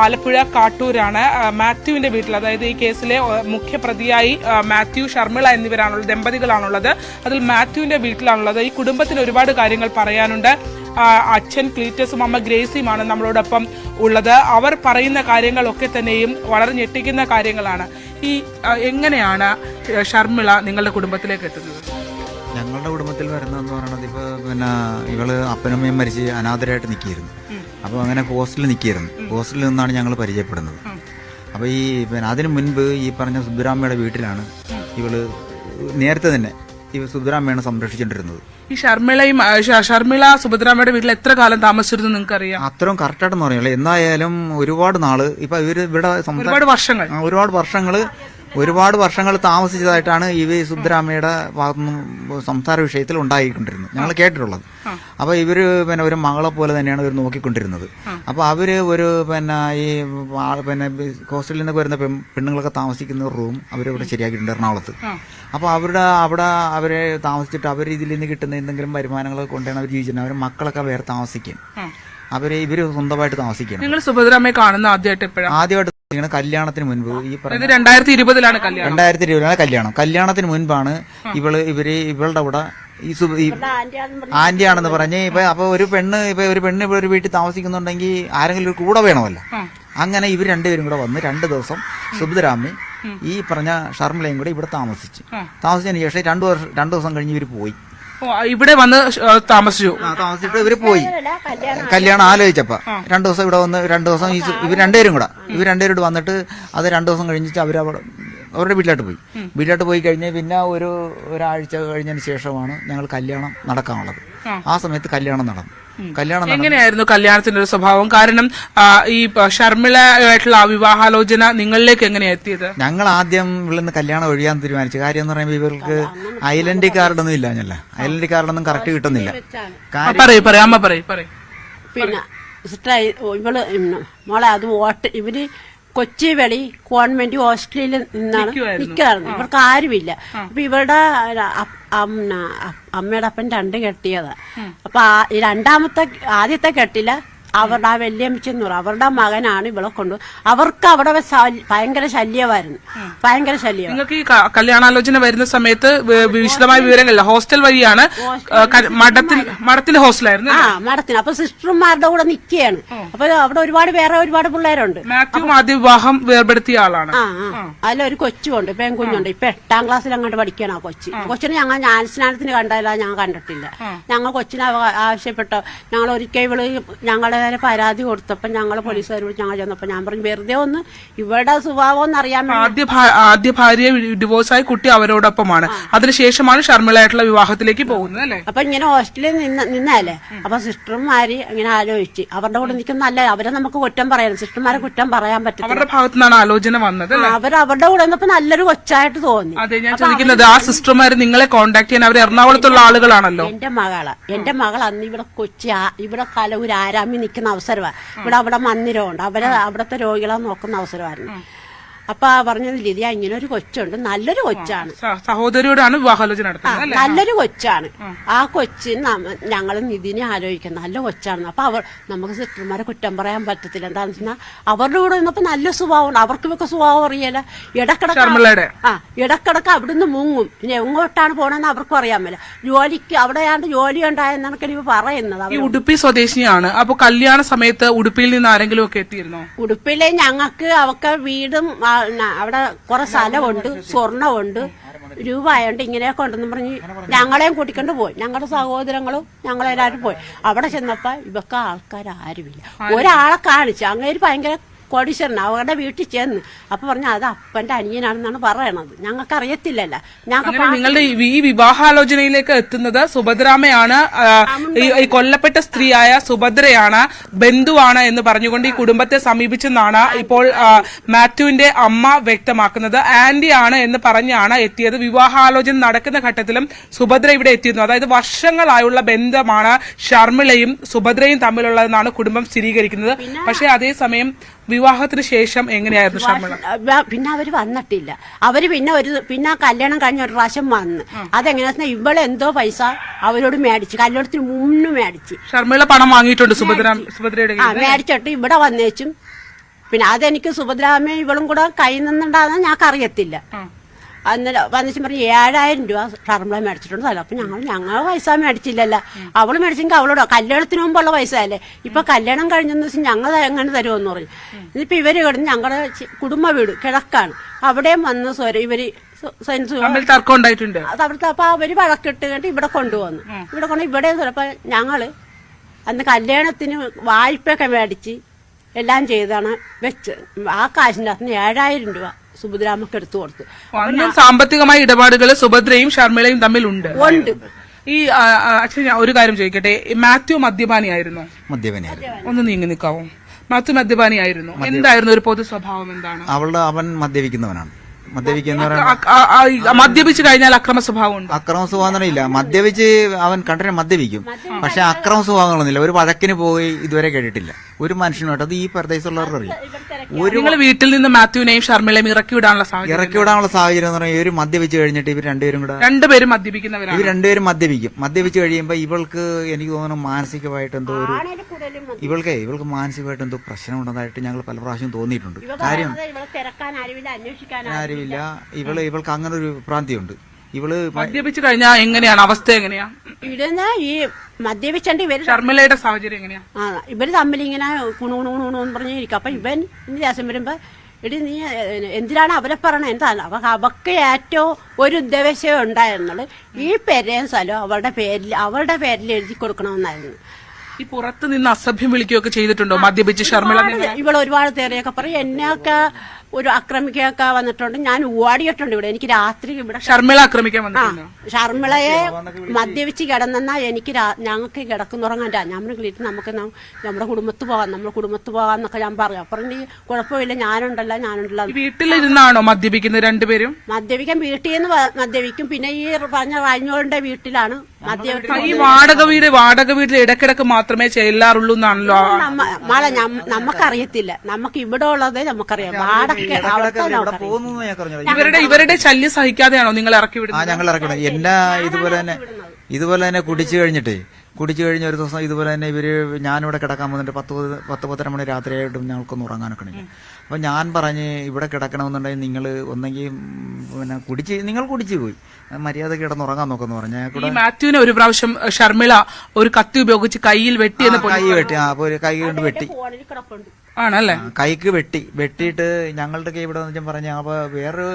ആലപ്പുഴ കാട്ടൂരാണ്. മാത്യുവിന്റെ വീട്ടിൽ, അതായത് ഈ കേസിലെ മുഖ്യപ്രതിയായി മാത്യു, ഷർമിള എന്നിവരാണുള്ളത്, ദമ്പതികളാണുള്ളത്. അതിൽ മാത്യുവിന്റെ വീട്ടിലാണുള്ളത്. ഈ കുടുംബത്തിന് ഒരുപാട് കാര്യങ്ങൾ പറയാനുണ്ട്. അച്ഛൻ ക്ലീറ്റസും അമ്മ ഗ്രേസിയുമാണ് നമ്മളോടൊപ്പം ഉള്ളത്. അവർ പറയുന്ന കാര്യങ്ങളൊക്കെ തന്നെയും വളരെ ഞെട്ടിക്കുന്ന കാര്യങ്ങളാണ്. എങ്ങനെയാണ് ഷർമിള നിങ്ങളുടെ കുടുംബത്തിലേക്ക് എത്തുന്നത്? ഞങ്ങളുടെ കുടുംബത്തിൽ വരുന്നതെന്ന് പറയുന്നത് ഇവള് അപ്പനമ്മയും മരിച്ച് അനാഥരായിട്ട് നിൽക്കുകയായിരുന്നു. അപ്പോൾ അങ്ങനെ ഹോസ്റ്റലിൽ നിൽക്കുകയായിരുന്നു. ഹോസ്റ്റലിൽ നിന്നാണ് ഞങ്ങൾ പരിചയപ്പെടുന്നത്. അപ്പോൾ അതിനു മുൻപ് ഈ പറഞ്ഞ സുബ്ബരാമ്മയുടെ വീട്ടിലാണ് ഇവള് നേരത്തെ തന്നെ ഈ സുബ്ബരാമ്മയാണ് സംരക്ഷിച്ചുകൊണ്ടിരുന്നത്. ഈ ഷർമിള സുഭദ്രാമ്മയുടെ വീട്ടിൽ എത്ര കാലം താമസിച്ചിരുന്നു നിങ്ങൾക്കറിയാം? അത്രയും കറക്റ്റായിട്ടൊന്നും അറിയില്ല. എന്നായാലും ഒരുപാട് നാള് ഇപ്പൊ ഇവര് ഇവിടെ ഒരുപാട് വർഷങ്ങൾ ഒരുപാട് വർഷങ്ങൾ താമസിച്ചതായിട്ടാണ് ഈ സുബ്ബരാമയുടെ ഭാഗത്തുനിന്ന് സംസാര വിഷയത്തിൽ ഉണ്ടായിക്കൊണ്ടിരുന്നത് ഞങ്ങൾ കേട്ടിട്ടുള്ളത്. അപ്പോൾ ഇവര് പിന്നെ ഒരു മകളെ പോലെ തന്നെയാണ് ഇവർ നോക്കിക്കൊണ്ടിരുന്നത്. അപ്പോൾ അവര് ഒരു ഈ ഹോസ്റ്റലിൽ നിന്നൊക്കെ വരുന്ന പെണ്ണുങ്ങളൊക്കെ താമസിക്കുന്ന ഒരു റൂം അവരിവിടെ ശരിയാക്കിയിട്ടുണ്ട് എറണാകുളത്ത്. അപ്പോൾ അവിടെ അവരെ താമസിച്ചിട്ട് അവർ ഇതിൽ നിന്ന് കിട്ടുന്ന എന്തെങ്കിലും വരുമാനങ്ങളൊക്കെ കൊണ്ടാണ് അവർ ജീവിച്ചിരുന്നത്. അവരുടെ മക്കളൊക്കെ വേറെ താമസിക്കും. ഇവര് സ്വന്തമായിട്ട് താമസിക്കണം. നിങ്ങൾ സുഭദ്രാമ്മയെ കാണുന്ന ആദ്യമായിട്ട് കല്യാണത്തിന് മുൻപ് ഈ 2020 കല്യാണം. കല്യാണത്തിന് മുൻപാണ് ഇവളുടെ കൂടെ ഈ ആന്റിയാണെന്ന് പറഞ്ഞ് അപ്പൊ ഒരു പെണ്ണ് ഒരു വീട്ടിൽ താമസിക്കുന്നുണ്ടെങ്കിൽ ആരെങ്കിലും ഒരു കൂടെ വേണമല്ലോ. അങ്ങനെ ഇവർ രണ്ടുപേരും കൂടെ വന്ന് 2 ദിവസം സുഭദ്രാമ്മ ഈ പറഞ്ഞ ഷർമിളയും കൂടെ ഇവിടെ താമസിച്ചതിന് ശേഷം 2 ദിവസം കഴിഞ്ഞ് ഇവർ പോയി. ഇവിടെ വന്ന് താമസിച്ചിട്ട് ഇവര് പോയി. കല്യാണം ആലോചിച്ചപ്പോ 2 ദിവസം ഇവിടെ വന്ന് 2 ദിവസം ഇവർ രണ്ടുപേരും കൂടെ വന്നിട്ട് അത് 2 ദിവസം കഴിഞ്ഞിട്ട് അവരുടെ വീട്ടിലോട്ട് പോയി കഴിഞ്ഞ് പിന്നെ ഒരാഴ്ച കഴിഞ്ഞതിന് ശേഷമാണ് ഞങ്ങൾ കല്യാണം നടക്കാനുള്ളത്. ആ സമയത്ത് കല്യാണം നടന്നു. എങ്ങനെയായിരുന്നു കല്യാണത്തിന്റെ ഒരു സ്വഭാവം? കാരണം ഈ ഷർമിളയായിട്ടുള്ള വിവാഹാലോചന നിങ്ങളിലേക്ക് എങ്ങനെയാ എത്തിയത്? ഞങ്ങൾ ആദ്യം ഇവിടെ നിന്ന് കല്യാണം ഒഴിയാൻ തീരുമാനിച്ചു. കാര്യം എന്ന് പറയുമ്പോൾ ഇവർക്ക് ഐലൻഡ് കാർഡൊന്നും ഇല്ല. ഐലൻഡ് കാർഡൊന്നും കറക്റ്റ് കിട്ടുന്നില്ല. അമ്മ പറയും. പിന്നെ ഇവള് മോളെ അത് ഇവര് കൊച്ചി വെളി ഗവൺമെന്റ് ഹോസ്റ്റലിൽ നിന്നാണ് നിൽക്കാറുണ്ട്. ഇവർക്ക് ആരുമില്ല. അപ്പൊ ഇവരുടെ അമ്മയുടെ അപ്പൻ 2 കെട്ടിയതാ. അപ്പൊ ആദ്യത്തെ കെട്ടില്ല അവരുടെ വല്യമ്മച്ചെന്ന് പറയും അവരുടെ മകനാണ് ഇവളെ കൊണ്ടു. അവർക്ക് അവിടെ ഭയങ്കര ശല്യമായിരുന്നു. നിങ്ങൾക്ക് ഈ കല്യാണാലോചന വരുന്ന സമയത്ത് വിശദമായ വിവരങ്ങളില്ല. ഹോസ്റ്റൽ വഴിയാണ് മഠത്തിൽ ഹോസ്റ്റലായിരുന്നു. മഠത്തിന്. അപ്പൊ സിസ്റ്റർമാരുടെ കൂടെ നിൽക്കുകയാണ്. അപ്പൊ അവിടെ ഒരുപാട് പിള്ളേരുണ്ട്. മാത്യു ആദ്യ വിവാഹം വേർപെടുത്തിയ ആളാണ്. അതിലൊരു കൊച്ചുണ്ട്, പെൺകുഞ്ഞുണ്ട്. ഇപ്പൊ 8ാം ക്ലാസ്സിൽ അങ്ങോട്ട് പഠിക്കണം. കൊച്ചിനെ ഞങ്ങൾ ജ്ഞാനസ്നാനത്തിന് കണ്ടല്ല, ഞങ്ങൾ കണ്ടിട്ടില്ല. ഞങ്ങൾ കൊച്ചിനെ ആവശ്യപ്പെട്ട ഞങ്ങൾ ഒരിക്കൽ ഞങ്ങളെ പരാതി കൊടുത്തപ്പോ ഞങ്ങള് പോലീസുകാരോട് ഞങ്ങൾ ചെന്നപ്പോ ഞാൻ പറഞ്ഞു വെറുതെ ഒന്ന് ഇവരുടെ സ്വഭാവം ഒന്ന് അറിയാൻ. ആദ്യ ഭാര്യ ഡിവോഴ്സായി കുട്ടി അവരോടൊപ്പമാണ്. അതിനുശേഷമാണ് ഷർമിളയായിട്ടുള്ള വിവാഹത്തിലേക്ക് പോകുന്നത് അല്ലേ? അപ്പൊ ഇങ്ങനെ ഹോസ്റ്റലിൽ നിന്നല്ലേ. അപ്പൊ സിസ്റ്റർമാര് ഇങ്ങനെ ആലോചിച്ച് അവരുടെ കൂടെ നിൽക്കുന്നല്ല. അവരെ നമുക്ക് കുറ്റം പറയാം, സിസ്റ്റർമാരെ കുറ്റം പറയാൻ പറ്റില്ല. അവരുടെ ഭാഗത്തു നിന്നാണ് ആലോചന വന്നത്. അവരുടെ കൂടെ നിന്നപ്പോ നല്ലൊരു കൊച്ചായിട്ട് തോന്നി. അതെ, ഞാൻ ചോദിക്കുന്നത് ആ സിസ്റ്റർമാര് നിങ്ങളെ കോണ്ടാക്ട് ചെയ്യാൻ അവർ എറണാകുളത്തുള്ള ആളുകളാണല്ലോ. എന്റെ മകൾ അന്ന് ഇവിടെ ഇവിടെ കലൂർ ആരാമി നിൽക്കുന്ന അവസരമാണ്. അവിടെ മന്ദിരമുണ്ട്. അവിടുത്തെ രോഗികളെ നോക്കുന്ന അവസരമായിരുന്നു. അപ്പൊ പറഞ്ഞത് ലിതിയ ഇങ്ങനെ ഒരു കൊച്ചുണ്ട്, നല്ലൊരു കൊച്ചാണ്. സഹോദരിയോടാണ് വിവാഹാലോചന നടത്തുന്നത്. നല്ലൊരു കൊച്ചാണ്. ആ കൊച്ചിന് ഞങ്ങൾ നിധിനെ ആലോചിക്കുന്നത് നല്ല കൊച്ചാണ്. അപ്പൊ നമുക്ക് സിസ്റ്റർമാരെ കുറ്റം പറയാൻ പറ്റത്തില്ല. എന്താണെന്ന് വെച്ചാൽ അവരുടെ കൂടെ നിന്നപ്പോ നല്ല സ്വഭാവമുണ്ട്. അവർക്ക് ഇവർക്ക് സ്വഭാവം അറിയില്ല. ഇടക്കിടക്ക് അവിടുന്ന് മുങ്ങും. പിന്നെ എങ്ങോട്ടാണ് പോണെന്ന് അവർക്കും അറിയാൻ പറ്റില്ല. ജോലിക്ക് അവിടെയാണ്ട് ജോലി ഉണ്ടായെന്നാണ് ഇവ പറയുന്നത്. ഉടുപ്പി സ്വദേശിയാണ്. അപ്പൊ കല്യാണ സമയത്ത് ഉടുപ്പിയിൽ നിന്ന് ആരെങ്കിലും ഒക്കെ എത്തിയിരുന്നോ? ഉടുപ്പിയിലെ ഞങ്ങൾക്ക് അവർക്ക് വീടും അവിടെ കുറെ സ്ഥലമുണ്ട്, സ്വർണ്ണമുണ്ട്, രൂപ ആയോണ്ട് ഇങ്ങനെയൊക്കെ ഉണ്ടെന്ന് പറഞ്ഞ് ഞങ്ങളെയും കൂട്ടിക്കൊണ്ട് പോയി. ഞങ്ങളുടെ സഹോദരങ്ങളും ഞങ്ങളെല്ലാവരും പോയി. അവിടെ ചെന്നപ്പോ ഇവക്ക് ആൾക്കാരും ഒരാളെ കാണിച്ചു. അങ്ങനെ ഭയങ്കര കോടീശ്വരൻ അവരുടെ വീട്ടിൽ ചെന്ന് അപ്പൊ പറഞ്ഞു അത് അപ്പന്റെ അനിയനാണെന്നാണ് പറയണത്. ഞങ്ങൾക്ക് അറിയത്തില്ലല്ലോ. നിങ്ങളുടെ ഈ വിവാഹാലോചനയിലേക്ക് എത്തുന്നത് സുഭദ്രാമയാണ്, ഈ കൊല്ലപ്പെട്ട സ്ത്രീയായ സുഭദ്രയാണ്, ബന്ധുവാണ് എന്ന് പറഞ്ഞുകൊണ്ട് ഈ കുടുംബത്തെ സമീപിച്ചെന്നാണ് ഇപ്പോൾ മാത്യുവിന്റെ അമ്മ വ്യക്തമാക്കുന്നത്. ആന്റിയാണ് എന്ന് പറഞ്ഞാണ് എത്തിയത്. വിവാഹാലോചന നടക്കുന്ന ഘട്ടത്തിലും സുഭദ്ര ഇവിടെ എത്തിയിരുന്നു. അതായത് വർഷങ്ങളായുള്ള ബന്ധമാണ് ഷർമിളയും സുഭദ്രയും തമ്മിലുള്ളതെന്നാണ് കുടുംബം സ്ഥിരീകരിക്കുന്നത്. പക്ഷേ അതേസമയം വിവാഹത്തിന് ശേഷം എങ്ങനെയായിരുന്നു ഷർമിള? പിന്നെ അവര് വന്നിട്ടില്ല. അവര് പിന്നെ കല്യാണം കഴിഞ്ഞ ഒരു പ്രാവശ്യം വന്ന്. അതെങ്ങനെയാ ഇവളെന്തോ പൈസ അവരോട് മേടിച്ചു, കല്യാണത്തിന് മുന്നു മേടിച്ച്. ഷർമിള പണം വാങ്ങിയിട്ടുണ്ട് സുഭദ്രയുടെ മേടിച്ചിട്ട് ഇവിടെ വന്നേച്ചും. പിന്നെ അതെനിക്ക് സുഭദ്രാമ്മ ഇവളും കൂടെ കൈ നിന്നുണ്ടാകുന്ന ഞങ്ങൾക്ക് അറിയത്തില്ല. അന്നേരം വന്നിച്ച് പറഞ്ഞു 7000 രൂപ ഷർമിള മേടിച്ചിട്ടുണ്ട്. അപ്പൊ ഞങ്ങൾ പൈസ മേടിച്ചില്ലല്ലോ. അവള് മേടിച്ചെങ്കിൽ അവളോട് കല്യാണത്തിന് മുമ്പുള്ള പൈസ അല്ലേ. ഇപ്പൊ കല്യാണം കഴിഞ്ഞെന്ന് വെച്ചാൽ ഞങ്ങൾ എങ്ങനെ തരുമെന്ന് പറഞ്ഞു. ഇനിയിപ്പൊ ഇവര് കിടന്ന് ഞങ്ങളുടെ കുടുംബ വീട് കിഴക്കാണ്, അവിടെയും വന്ന് ഇവര് തർക്കം ഉണ്ടായിട്ടുണ്ട്. അവിടുത്തെ അപ്പൊ അവര് വഴക്കിട്ട് കണ്ട് ഇവിടെ കൊണ്ടുവന്നു. ഇവിടെ ചിലപ്പോ ഞങ്ങള് അന്ന് കല്യാണത്തിന് വായ്പയൊക്കെ മേടിച്ച് എല്ലാം ചെയ്താണ് വെച്ച്. ആ കാശിന്റെ അന്ന് 7000 രൂപ സുഭദ്രാമ്മക്ക് എടുത്തു കൊടുത്തു. സാമ്പത്തികമായ ഇടപാടുകൾ സുഭദ്രയും ഷർമിളയും തമ്മിലുണ്ട്. ഈ അച്ഛൻ ഞാൻ ഒരു കാര്യം ചോദിക്കട്ടെ, മാത്യു മദ്യപാനിയായിരുന്നു? ഒന്ന് നീങ്ങി നിൽക്കാവോ? മാത്യു മദ്യപാനിയായിരുന്നു. എന്തായിരുന്നു ഒരു പൊതു സ്വഭാവം? എന്താണ്? അവൻ മദ്യപിക്കുന്നവനാണ്. മദ്യപിക്കുന്ന മദ്യപിച്ചു കഴിഞ്ഞാൽ അക്രമ സ്വഭാവം ഉണ്ട്. അക്രമ സ്വഭാവം ഇല്ല. മദ്യപിച്ച് അവൻ കണ്ടിട്ട് മദ്യപിക്കും, പക്ഷെ അക്രമ സ്വഭാവങ്ങളൊന്നുമില്ല. ഒരു വഴക്കിന് പോയി ഇതുവരെ കേട്ടിട്ടില്ല ഒരു മനുഷ്യനുമായിട്ട്. അത് ഈ പ്രദേശത്തുള്ളവർക്ക് അറിയാം. നിങ്ങൾ വീട്ടിൽ നിന്ന് മാത്യുവിനെയും ഷർമിളയും ഇറക്കി വിടാനുള്ള സാഹചര്യം എന്ന് പറഞ്ഞാൽ ഇവർ മദ്യപിച്ച് കഴിഞ്ഞിട്ട് ഇവർ രണ്ടുപേരും മദ്യപിക്കുന്നവരാണ്. ഇവർ രണ്ടുപേരും മദ്യപിച്ച് കഴിയുമ്പോൾ ഇവൾക്ക് എനിക്ക് തോന്നുന്നു മാനസികമായിട്ട് എന്തോ ഒരു ഇവൾക്ക് മാനസികമായിട്ട് എന്തോ പ്രശ്നം ഉണ്ടെന്നായിട്ട് ഞങ്ങൾ പല പ്രാവശ്യം തോന്നിയിട്ടുണ്ട്. കാര്യം ആരുമില്ല. ഇവൾക്ക് അങ്ങനെ ഒരു ഭ്രാന്തിയുണ്ട്. ഇവള് മദ്യപിച്ചു കഴിഞ്ഞാൽ എങ്ങനെയാണ് അവസ്ഥ? എങ്ങനെയാ ഇവിടുന്ന് ഈ മദ്യപിച്ചണ്ട് ഇവര് ഷർമിളയുടെ സാഹചര്യം എങ്ങനെയാ? ഇവര് തമ്മിൽ ഇങ്ങനെ കുണുകുണുകുണു പറഞ്ഞിരിക്കും. അപ്പൊ ഇവൻ ദിവസം വരുമ്പോ എടി നീ എന്തിനാണ് അവരെ പറയണത്? എന്താണ് അവക്ക് ഏറ്റവും ഒരു ഉദ്ദേശം ഉണ്ടായിരുന്നുള്ളു, ഈ പെരയും സ്ഥലവും അവളുടെ പേരിൽ എഴുതി കൊടുക്കണമെന്നായിരുന്നു. ഈ പുറത്ത് നിന്ന് അസഭ്യം വിളിക്കുകയൊക്കെ ചെയ്തിട്ടുണ്ടോ മദ്യപിച്ച് ഷർമിള? ഇവൾ ഒരുപാട് തേറിയൊക്കെ പറയും. എന്നെയൊക്കെ ഒരു ആക്രമിക്കൊക്കെ വന്നിട്ടുണ്ട്. ഞാൻ ഓടിയിട്ടുണ്ട് ഇവിടെ. എനിക്ക് രാത്രി ഇവിടെ ഷർമിള ആക്രമിക്കാൻ വന്നിട്ടുണ്ടോ? ഷർമിളയെ മദ്യപിച്ച് കിടന്നെന്നാ എനിക്ക് ഞങ്ങൾക്ക് കിടക്കുന്നുറങ്ങാൻ ഞാൻ നമുക്ക് നമ്മുടെ കുടുംബത്ത് പോകാന്നൊക്കെ ഞാൻ പറയും. അപ്പുറം കുഴപ്പമില്ല, ഞാനുണ്ടല്ലോ. വീട്ടിലിരുന്നാണോ മദ്യപിക്കുന്നത് രണ്ടുപേരും? മദ്യപിക്കാൻ വീട്ടിൽ നിന്ന് മദ്യപിക്കും. പിന്നെ ഈ പറഞ്ഞ കഴിഞ്ഞോളുടെ വീട്ടിലാണ് മദ്യപിക്കുന്നത്. ഈ വാടക വീട്ടിൽ ഇടക്കിടക്ക് മാത്രമേ ചെല്ലാറുള്ളൂ എന്നാണല്ലോ. നമുക്കറിയത്തില്ല. നമുക്ക് ഇവിടെ ഉള്ളതേ നമുക്കറിയാം. വാടക ഇവരുടെ ശല്യം സഹിക്കാതെയാണോ നിങ്ങൾ ഇറക്കി വിടുന്നത്? ഞങ്ങൾ ഇറക്കി വിടുന്നത്. എന്നാ ഇതുപോലെ തന്നെ കുടിച്ചു കഴിഞ്ഞ ഒരു ദിവസം ഇതുപോലെ തന്നെ ഞാനിവിടെ കിടക്കാൻ വന്നിട്ട് 10-10:30 മണി രാത്രിയായിട്ടും ഞങ്ങൾക്കൊന്ന് ഉറങ്ങാനൊക്കെ ഉണ്ട്. അപ്പൊ ഞാൻ പറഞ്ഞ് ഇവിടെ കിടക്കണമെന്നുണ്ടെങ്കിൽ നിങ്ങൾ ഒന്നെങ്കിൽ നിങ്ങൾ കുടിച്ചു പോയി മര്യാദ കിടന്നുറങ്ങാൻ നോക്കെന്ന് പറഞ്ഞു. മാത്യുവിനെ ഒരു പ്രാവശ്യം ഷർമിള ഒരു കത്തി ഉപയോഗിച്ച് കയ്യിൽ വെട്ടിയെന്ന് കൈ കൊണ്ട് വെട്ടി ആണല്ലേ? കൈക്ക് വെട്ടിയിട്ട് ഞങ്ങളുടെ ഇവിടെ വന്നിട്ട് പറഞ്ഞ. അപ്പൊ വേറൊരു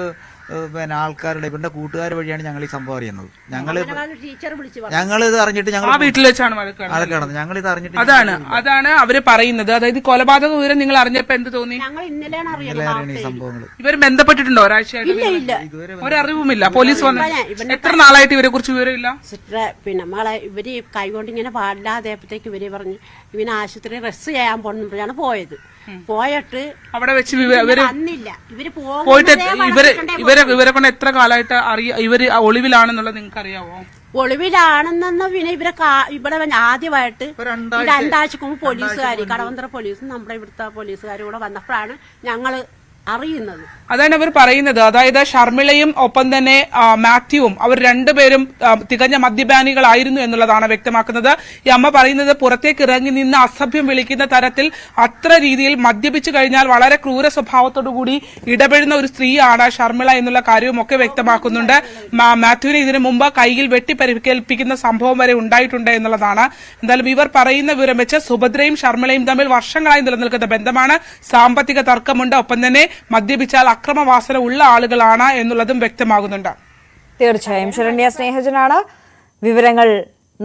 ആൾക്കാരുടെ ഇവരുടെ കൂട്ടുകാർ വഴിയാണ് ഞങ്ങൾ ഈ സംഭവം അറിയുന്നത്. ഞങ്ങളിത് അറിഞ്ഞിട്ട് ഞങ്ങൾ വീട്ടിൽ വെച്ചാണ് കിടന്നത്. ഞങ്ങളിത് അറിഞ്ഞിട്ട് അതാണ് അവര് പറയുന്നത്. അതായത് കൊലപാതക വിവരം നിങ്ങൾ അറിഞ്ഞപ്പോ എന്ത് തോന്നി? ഇന്നലെയാണ് ഈ സംഭവങ്ങൾ. ഇവർ ബന്ധപ്പെട്ടിട്ടുണ്ടോ ഒരാഴ്ചയായിട്ട്? ഒരറിവുമില്ല. പോലീസ് വന്നു. എത്ര നാളായിട്ട് ഇവരെ കുറിച്ച് വിവരമില്ല? പിന്നെ നമ്മളെ ഇവര് കൈകൊണ്ട് ഇങ്ങനെ പാടില്ലാതെയപ്പോഴത്തേക്ക് ഇവര് പറഞ്ഞ് ഇവന് ആശുപത്രി റെസ്റ്റ് ചെയ്യാൻ പോണെന്നാണ് പോയത്. പോയിട്ട് അവിടെ വെച്ച് അന്നില്ല. പോയിട്ട് ഇവരെ കൊണ്ട് എത്ര കാലമായിട്ട് ഇവര് ഒളിവിലാണെന്നുള്ളത് നിങ്ങൾക്ക് അറിയാവോ? ഒളിവിലാണെന്നു പിന്നെ ഇവിടെ ആദ്യമായിട്ട് 2 ആഴ്ചക്ക് മുമ്പ് പോലീസുകാർ, കടവന്തറ പോലീസും നമ്മുടെ ഇവിടുത്തെ പോലീസുകാരും കൂടെ വന്നപ്പോഴാണ് ഞങ്ങള് അറിയുന്നത്. അതാണ് അവർ പറയുന്നത്. അതായത് ഷർമിളയും ഒപ്പം തന്നെ മാത്യുവും അവർ രണ്ടുപേരും തികഞ്ഞ മദ്യപാനികളായിരുന്നു എന്നുള്ളതാണ് വ്യക്തമാക്കുന്നത്. ഈ അമ്മ പറയുന്നത് പുറത്തേക്ക് ഇറങ്ങി നിന്ന് അസഭ്യം വിളിക്കുന്ന തരത്തിൽ അത്ര രീതിയിൽ മദ്യപിച്ചു കഴിഞ്ഞാൽ വളരെ ക്രൂര സ്വഭാവത്തോടുകൂടി ഇടപെടുന്ന ഒരു സ്ത്രീയാണ് ഷർമിള എന്നുള്ള കാര്യവും ഒക്കെ വ്യക്തമാക്കുന്നുണ്ട്. മാത്യുവിനെ ഇതിനു മുമ്പ് കൈയിൽ വെട്ടി പരിക്കേൽപ്പിക്കുന്ന സംഭവം വരെ ഉണ്ടായിട്ടുണ്ട് എന്നുള്ളതാണ്. എന്തായാലും ഇവർ പറയുന്ന വിവരം വെച്ച് സുഭദ്രയും ഷർമിളയും തമ്മിൽ വർഷങ്ങളായി നിലനിൽക്കുന്ന ബന്ധമാണ്. സാമ്പത്തിക തർക്കമുണ്ട്. ഒപ്പം തന്നെ മദ്യപിച്ചാൽ അക്രമവാസന ഉള്ള ആളുകളാണ് എന്നുള്ളതും വ്യക്തമാകുന്നുണ്ട്. തീർച്ചയായും ശരണ്യ സ്നേഹജനാണ് വിവരങ്ങൾ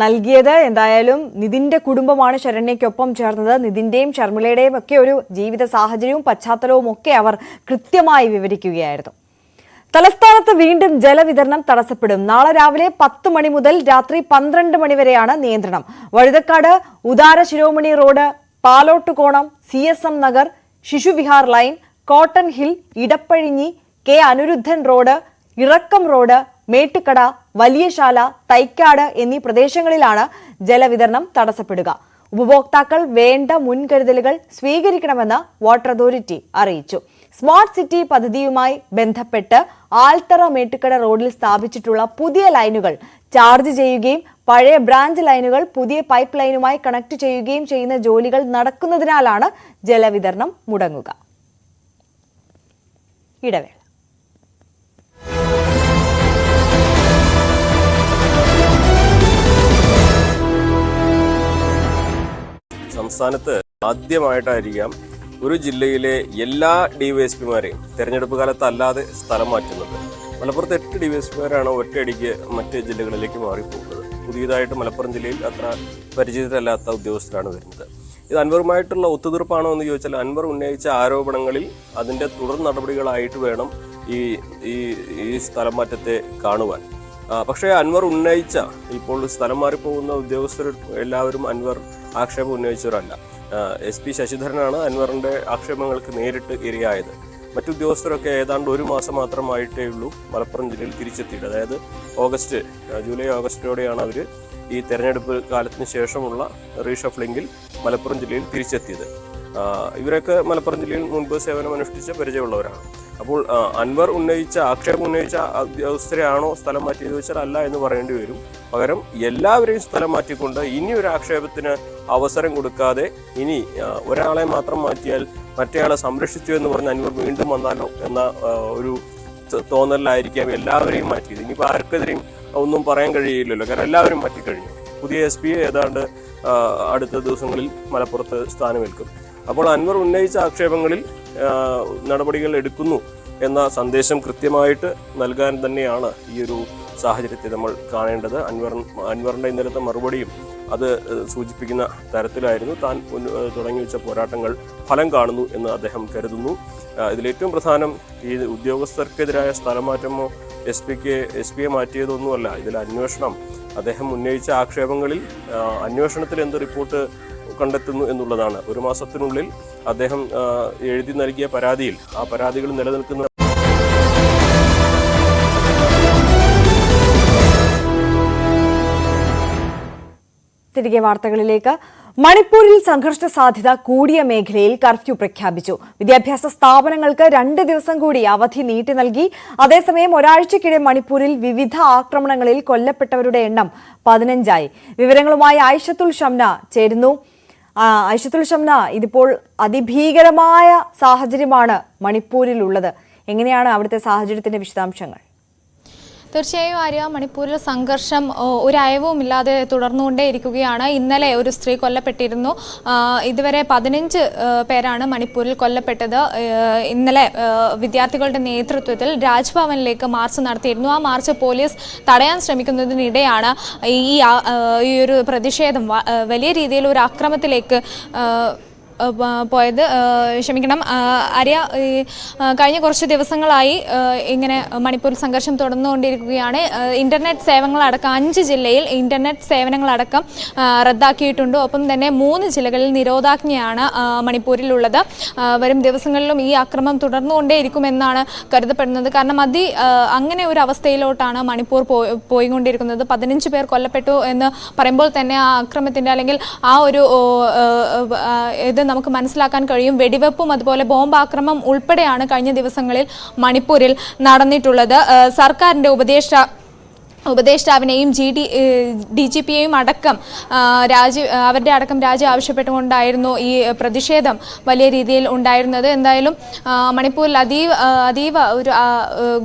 നൽകിയത്. എന്തായാലും നിതിന്റെ കുടുംബമാണ് ശരണ്യയ്ക്കൊപ്പം ചേർന്നത്. നിതിന്റെയും ഷർമിളയുടെയും ഒക്കെ ഒരു ജീവിത സാഹചര്യവും പശ്ചാത്തലവും ഒക്കെ അവർ കൃത്യമായി വിവരിക്കുകയായിരുന്നു. തലസ്ഥാനത്ത് വീണ്ടും ജലവിതരണം തടസ്സപ്പെടും. നാളെ രാവിലെ 10 മണി മുതൽ രാത്രി 12 മണി വരെയാണ് നിയന്ത്രണം. Vazhuthacaud Udara Shiromani road, Palottukonam, CSM Nagar, Sisuvihar lane, cotton hill, Edappazhinji, K Aniruddhan road, Irakkam road, Mettukkada, Valiyasala, Thycaud എന്നീ പ്രദേശങ്ങളിലാണ് ജലവിതരണം തടസ്സപ്പെടുക. ഉപഭോക്താക്കൾ വേണ്ട മുൻകരുതലുകൾ സ്വീകരിക്കണമെന്ന് വാട്ടർ അതോറിറ്റി അറിയിച്ചു. സ്മാർട്ട് സിറ്റി പദ്ധതിയുമായി ബന്ധപ്പെട്ട് ആൽത്തറ മേട്ടുക്കട റോഡിൽ സ്ഥാപിച്ചിട്ടുള്ള പുതിയ ലൈനുകൾ ചാർജ് ചെയ്യുകയും പഴയ ബ്രാഞ്ച് ലൈനുകൾ പുതിയ പൈപ്പ് ലൈനുമായി കണക്ട് ചെയ്യുകയും ചെയ്യുന്ന ജോലികൾ നടക്കുന്നതിനാലാണ് ജലവിതരണം മുടങ്ങുക. ഇടവേള. സംസ്ഥാനത്ത് ആദ്യമായിട്ടായിരിക്കാം ഒരു ജില്ലയിലെ എല്ലാ ഡിവൈഎസ്പിമാരെയും തെരഞ്ഞെടുപ്പ് കാലത്ത് അല്ലാതെ സ്ഥലം മാറ്റുന്നത്. മലപ്പുറത്ത് 8 ഡിവൈഎസ്പിമാരാണ് ഒറ്റയടിക്ക് മറ്റ് ജില്ലകളിലേക്ക് മാറിപ്പോകുന്നത്. പുതിയതായിട്ട് മലപ്പുറം ജില്ലയിൽ അത്ര പരിചിതരല്ലാത്ത ഉദ്യോഗസ്ഥരാണ് വരുന്നത്. ഇത് അൻവറുമായിട്ടുള്ള ഒത്തുതീർപ്പാണോ എന്ന് ചോദിച്ചാൽ അൻവർ ഉന്നയിച്ച ആരോപണങ്ങളിൽ അതിൻ്റെ തുടർ നടപടികളായിട്ട് വേണം ഈ സ്ഥലം മാറ്റത്തെ കാണുവാൻ. പക്ഷേ അൻവർ ഉന്നയിച്ച ഇപ്പോൾ സ്ഥലം മാറിപ്പോകുന്ന ഉദ്യോഗസ്ഥർ എല്ലാവരും അൻവർ ആക്ഷേപം ഉന്നയിച്ചവരല്ല. SP ശശിധരനാണ് അൻവറിന്റെ ആക്ഷേപങ്ങൾക്ക് നേരിട്ട് ഇരയായത്. മറ്റുദ്യോഗസ്ഥരൊക്കെ ഏതാണ്ട് 1 മാസം മാത്രമായിട്ടേ ഉള്ളൂ മലപ്പുറം ജില്ലയിൽ തിരിച്ചെത്തിയിട്ട്. അതായത് ജൂലൈ ഓഗസ്റ്റോടെയാണ് അവർ ഈ തെരഞ്ഞെടുപ്പ് കാലത്തിന് ശേഷമുള്ള റീഷഫ്ലിംഗിൽ മലപ്പുറം ജില്ലയിൽ തിരിച്ചെത്തിയത്. ഇവരൊക്കെ മലപ്പുറം ജില്ലയിൽ മുൻപ് സേവനമനുഷ്ഠിച്ച പരിചയമുള്ളവരാണ്. അപ്പോൾ ആക്ഷേപം ഉന്നയിച്ച ഉദ്യോഗസ്ഥരെയാണോ സ്ഥലം മാറ്റിയത് വെച്ചാൽ അല്ല എന്ന് പറയേണ്ടി വരും. പകരം എല്ലാവരെയും സ്ഥലം മാറ്റിക്കൊണ്ട് ഇനി ഒരു ആക്ഷേപത്തിന് അവസരം കൊടുക്കാതെ ഇനി ഒരാളെ മാത്രം മാറ്റിയാൽ മറ്റേയാളെ സംരക്ഷിച്ചു എന്ന് പറഞ്ഞ് അൻവർ വീണ്ടും വന്നാലോ എന്ന ഒരു തോന്നലിലായിരിക്കാം എല്ലാവരെയും മാറ്റിയത്. ഇനിയിപ്പോൾ ആർക്കെതിരെയും ഒന്നും പറയാൻ കഴിയില്ലല്ലോ, കാരണം എല്ലാവരും മാറ്റിക്കഴിഞ്ഞു. പുതിയ SP ഏതാണ്ട് അടുത്ത ദിവസങ്ങളിൽ മലപ്പുറത്ത് സ്ഥാനമേൽക്കും. അപ്പോൾ അൻവർ ഉന്നയിച്ച ആക്ഷേപങ്ങളിൽ നടപടികൾ എടുക്കുന്നു എന്ന സന്ദേശം കൃത്യമായിട്ട് നൽകാൻ തന്നെയാണ് ഈ ഒരു സാഹചര്യത്തെ നമ്മൾ കാണേണ്ടത്. അൻവറിന്റെ ഇന്നലത്തെ മറുപടിയും അത് സൂചിപ്പിക്കുന്ന തരത്തിലായിരുന്നു. താൻ തുടങ്ങി വെച്ച പോരാട്ടങ്ങൾ ഫലം കാണുന്നു എന്ന് അദ്ദേഹം കരുതുന്നു. ഇതിലേറ്റവും പ്രധാനം ഈ ഉദ്യോഗസ്ഥർക്കെതിരായ സ്ഥലമാറ്റമോ SP യെ മാറ്റിയതൊന്നുമല്ല. ഇതിൽ അന്വേഷണം, അദ്ദേഹം ഉന്നയിച്ച ആക്ഷേപങ്ങളിൽ അന്വേഷണത്തിൽ എന്ത് റിപ്പോർട്ട് കണ്ടെത്തുന്നു എന്നുള്ളതാണ്. 1 മാസത്തിനുള്ളിൽ അദ്ദേഹം എഴുതി നൽകിയ പരാതിയിൽ ആ പരാതികൾ നിലനിൽക്കുന്ന തിരികെ വാർത്തകളിലേക്ക്. മണിപ്പൂരിൽ സംഘർഷ സാധ്യത കൂടിയ മേഖലയിൽ കർഫ്യൂ പ്രഖ്യാപിച്ചു. വിദ്യാഭ്യാസ സ്ഥാപനങ്ങൾക്ക് 2 ദിവസം കൂടി അവധി നീട്ടി നൽകി. അതേസമയം ഒരാഴ്ചക്കിടെ മണിപ്പൂരിൽ വിവിധ ആക്രമണങ്ങളിൽ കൊല്ലപ്പെട്ടവരുടെ എണ്ണം 15ആയി. വിവരങ്ങളുമായി ഐഷത്തുൽ ഷംന ചേരുന്നു. ഐഷത്തുൽ ഷംന, ഇതിപ്പോൾ അതിഭീകരമായ സാഹചര്യമാണ് മണിപ്പൂരിലുള്ളത്. എങ്ങനെയാണ് അവിടുത്തെ സാഹചര്യത്തിന്റെ വിശദാംശങ്ങൾ? തീർച്ചയായും ആര്യ, മണിപ്പൂരിൽ സംഘർഷം ഒരു അയവുമില്ലാതെ തുടർന്നുകൊണ്ടേയിരിക്കുകയാണ്. ഇന്നലെ ഒരു സ്ത്രീ കൊല്ലപ്പെട്ടിരുന്നു. ഇതുവരെ 15 പേരാണ് മണിപ്പൂരിൽ കൊല്ലപ്പെട്ടത്. ഇന്നലെ വിദ്യാർത്ഥികളുടെ നേതൃത്വത്തിൽ രാജ്ഭവനിലേക്ക് മാർച്ച് നടത്തിയിരുന്നു. ആ മാർച്ച് പോലീസ് തടയാൻ ശ്രമിക്കുന്നതിനിടെയാണ് ഈ ഒരു പ്രതിഷേധം വലിയ രീതിയിൽ ഒരു അക്രമത്തിലേക്ക് പോയത്. ക്ഷമിക്കണം ആര്യ, കഴിഞ്ഞ കുറച്ച് ദിവസങ്ങളായി ഇങ്ങനെ മണിപ്പൂരിൽ സംഘർഷം തുടർന്നുകൊണ്ടിരിക്കുകയാണ്. ഇന്റർനെറ്റ് സേവനങ്ങളടക്കം 5 ജില്ലയിൽ ഇന്റർനെറ്റ് സേവനങ്ങളടക്കം റദ്ദാക്കിയിട്ടുണ്ട്. ഒപ്പം തന്നെ 3 ജില്ലകളിൽ നിരോധാജ്ഞയാണ് മണിപ്പൂരിലുള്ളത്. വരും ദിവസങ്ങളിലും ഈ അക്രമം തുടർന്നുകൊണ്ടേയിരിക്കുമെന്നാണ് കരുതപ്പെടുന്നത്. കാരണം അങ്ങനെ ഒരു അവസ്ഥയിലോട്ടാണ് മണിപ്പൂർ പോയിക്കൊണ്ടിരിക്കുന്നത്. 15 പേർ കൊല്ലപ്പെട്ടു എന്ന് പറയുമ്പോൾ തന്നെ ആ അക്രമത്തിന്റെ അല്ലെങ്കിൽ ആ ഒരു ഇത് നമുക്ക് മനസ്സിലാക്കാൻ കഴിയും. വെടിവെപ്പും അതുപോലെ ബോംബാക്രമണം ഉൾപ്പെടെയാണ് കഴിഞ്ഞ ദിവസങ്ങളിൽ മണിപ്പൂരിൽ നടന്നിട്ടുള്ളത്. സർക്കാരിന്റെ ഉപദേഷ്ടാവിനെയും DGPയെയും അടക്കം അവരുടെ അടക്കം രാജി ആവശ്യപ്പെട്ടുകൊണ്ടായിരുന്നു ഈ പ്രതിഷേധം വലിയ രീതിയിൽ ഉണ്ടായിരുന്നത്. എന്തായാലും മണിപ്പൂരിൽ അതീവ ഒരു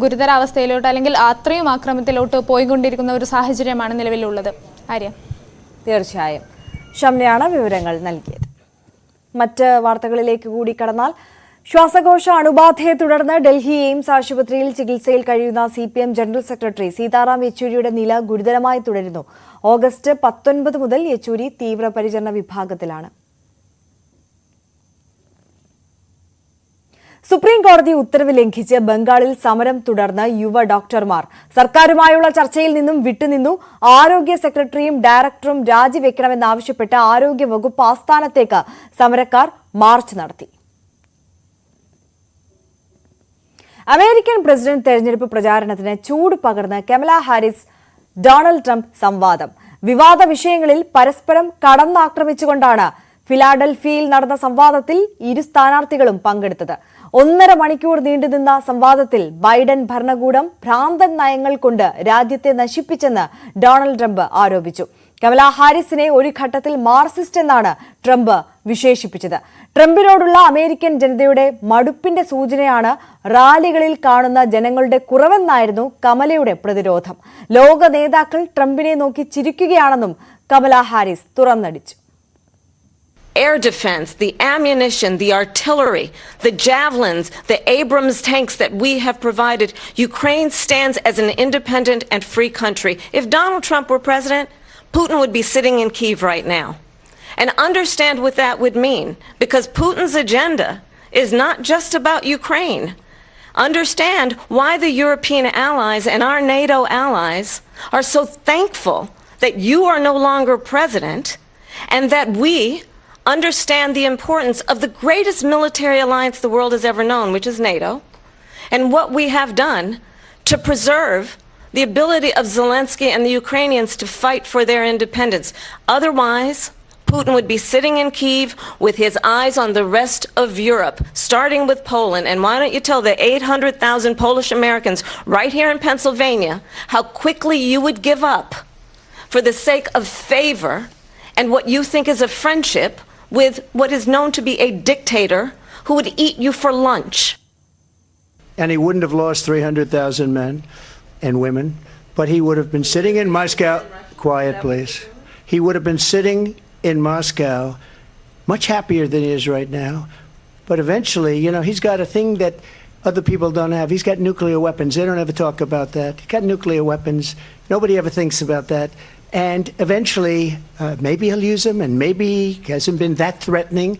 ഗുരുതരാവസ്ഥയിലോട്ട് അല്ലെങ്കിൽ അത്രയും ആക്രമണത്തിലോട്ട് പോയിക്കൊണ്ടിരിക്കുന്ന ഒരു സാഹചര്യമാണ് നിലവിലുള്ളത്. ആര്യ, തീർച്ചയായും ഷംനയാണ് വിവരങ്ങൾ നൽകിയത്. മറ്റ് വാർത്തകളിലേക്ക് കൂടി കടന്നാൽ, ശ്വാസകോശ അണുബാധയെ തുടർന്ന് ഡൽഹി എയിംസ് ആശുപത്രിയിൽ ചികിത്സയിൽ കഴിയുന്ന CPM ജനറൽ സെക്രട്ടറി സീതാറാം യെച്ചൂരിയുടെ നില ഗുരുതരമായി തുടരുന്നു. ഓഗസ്റ്റ് 19 മുതൽ യെച്ചൂരി തീവ്രപരിചരണ വിഭാഗത്തിലാണ്. സുപ്രീം കോടതി ഉത്തരവ് ലംഘിച്ച് ബംഗാളിൽ സമരം തുടർന്ന് യുവ ഡോക്ടർമാർ സർക്കാരുമായുള്ള ചർച്ചയിൽ നിന്നും വിട്ടുനിന്നു. ആരോഗ്യ സെക്രട്ടറിയും ഡയറക്ടറും രാജിവെക്കണമെന്നാവശ്യപ്പെട്ട് ആരോഗ്യ വകുപ്പ് ആസ്ഥാനത്തേക്ക് സമരക്കാർ മാർച്ച് നടത്തി. അമേരിക്കൻ പ്രസിഡന്റ് തെരഞ്ഞെടുപ്പ് പ്രചാരണത്തിന് ചൂട് പകർന്ന് കമല ഹാരിസ് ഡൊണാൾഡ് ട്രംപ് സംവാദം. വിവാദ വിഷയങ്ങളിൽ പരസ്പരം കടന്നാക്രമിച്ചുകൊണ്ടാണ് ഫിലാഡൽഫിയയിൽ നടന്ന സംവാദത്തിൽ ഇരു സ്ഥാനാർത്ഥികളും പങ്കെടുത്തത്. 1.5 മണിക്കൂർ നീണ്ടുനിന്ന സംവാദത്തിൽ ബൈഡൻ ഭരണകൂടം ഭ്രാന്തൻ നയങ്ങൾ കൊണ്ട് രാജ്യത്തെ നശിപ്പിച്ചെന്ന് ഡൊണാൾഡ് ട്രംപ് ആരോപിച്ചു. കമല ഹാരിസിനെ ഒരു ഘട്ടത്തിൽ മാർക്സിസ്റ്റ് എന്നാണ് ട്രംപ് വിശേഷിപ്പിച്ചത്. ട്രംപിനോടുള്ള അമേരിക്കൻ ജനതയുടെ മടുപ്പിന്റെ സൂചനയാണ് റാലികളിൽ കാണുന്ന ജനങ്ങളുടെ കുറവെന്നായിരുന്നു കമലയുടെ പ്രതിരോധം. ലോക നേതാക്കൾ ട്രംപിനെ നോക്കി ചിരിക്കുകയാണെന്നും Kamala Haris തുറന്നടിച്ചു. Air defense, the ammunition, the artillery, the javelins, the Abrams tanks that we have provided. Ukraine stands as an independent and free country. If Donald Trump were president, Putin would be sitting in Kyiv right now. And understand what that would mean, because Putin's agenda is not just about Ukraine. Understand why the European allies and our NATO allies are so thankful that you are no longer president and that we, understand the importance of the greatest military alliance the world has ever known, which is NATO, and what we have done to preserve the ability of Zelensky and the Ukrainians to fight for their independence. Otherwise, Putin would be sitting in Kyiv with his eyes on the rest of Europe, starting with Poland. And why don't you tell the 800,000 Polish Americans right here in Pennsylvania how quickly you would give up for the sake of favor and what you think is a friendship with what is known to be a dictator who would eat you for lunch. And he wouldn't have lost 300,000 men and women, but he would have been sitting in Moscow. Quiet, please. He would have been sitting in Moscow much happier than he is right now. But eventually, he's got a thing that other people don't have. He's got nuclear weapons. They don't ever talk about that. He's got nuclear weapons. Nobody ever thinks about that. And eventually, maybe he'll use them, and maybe he hasn't been that threatening,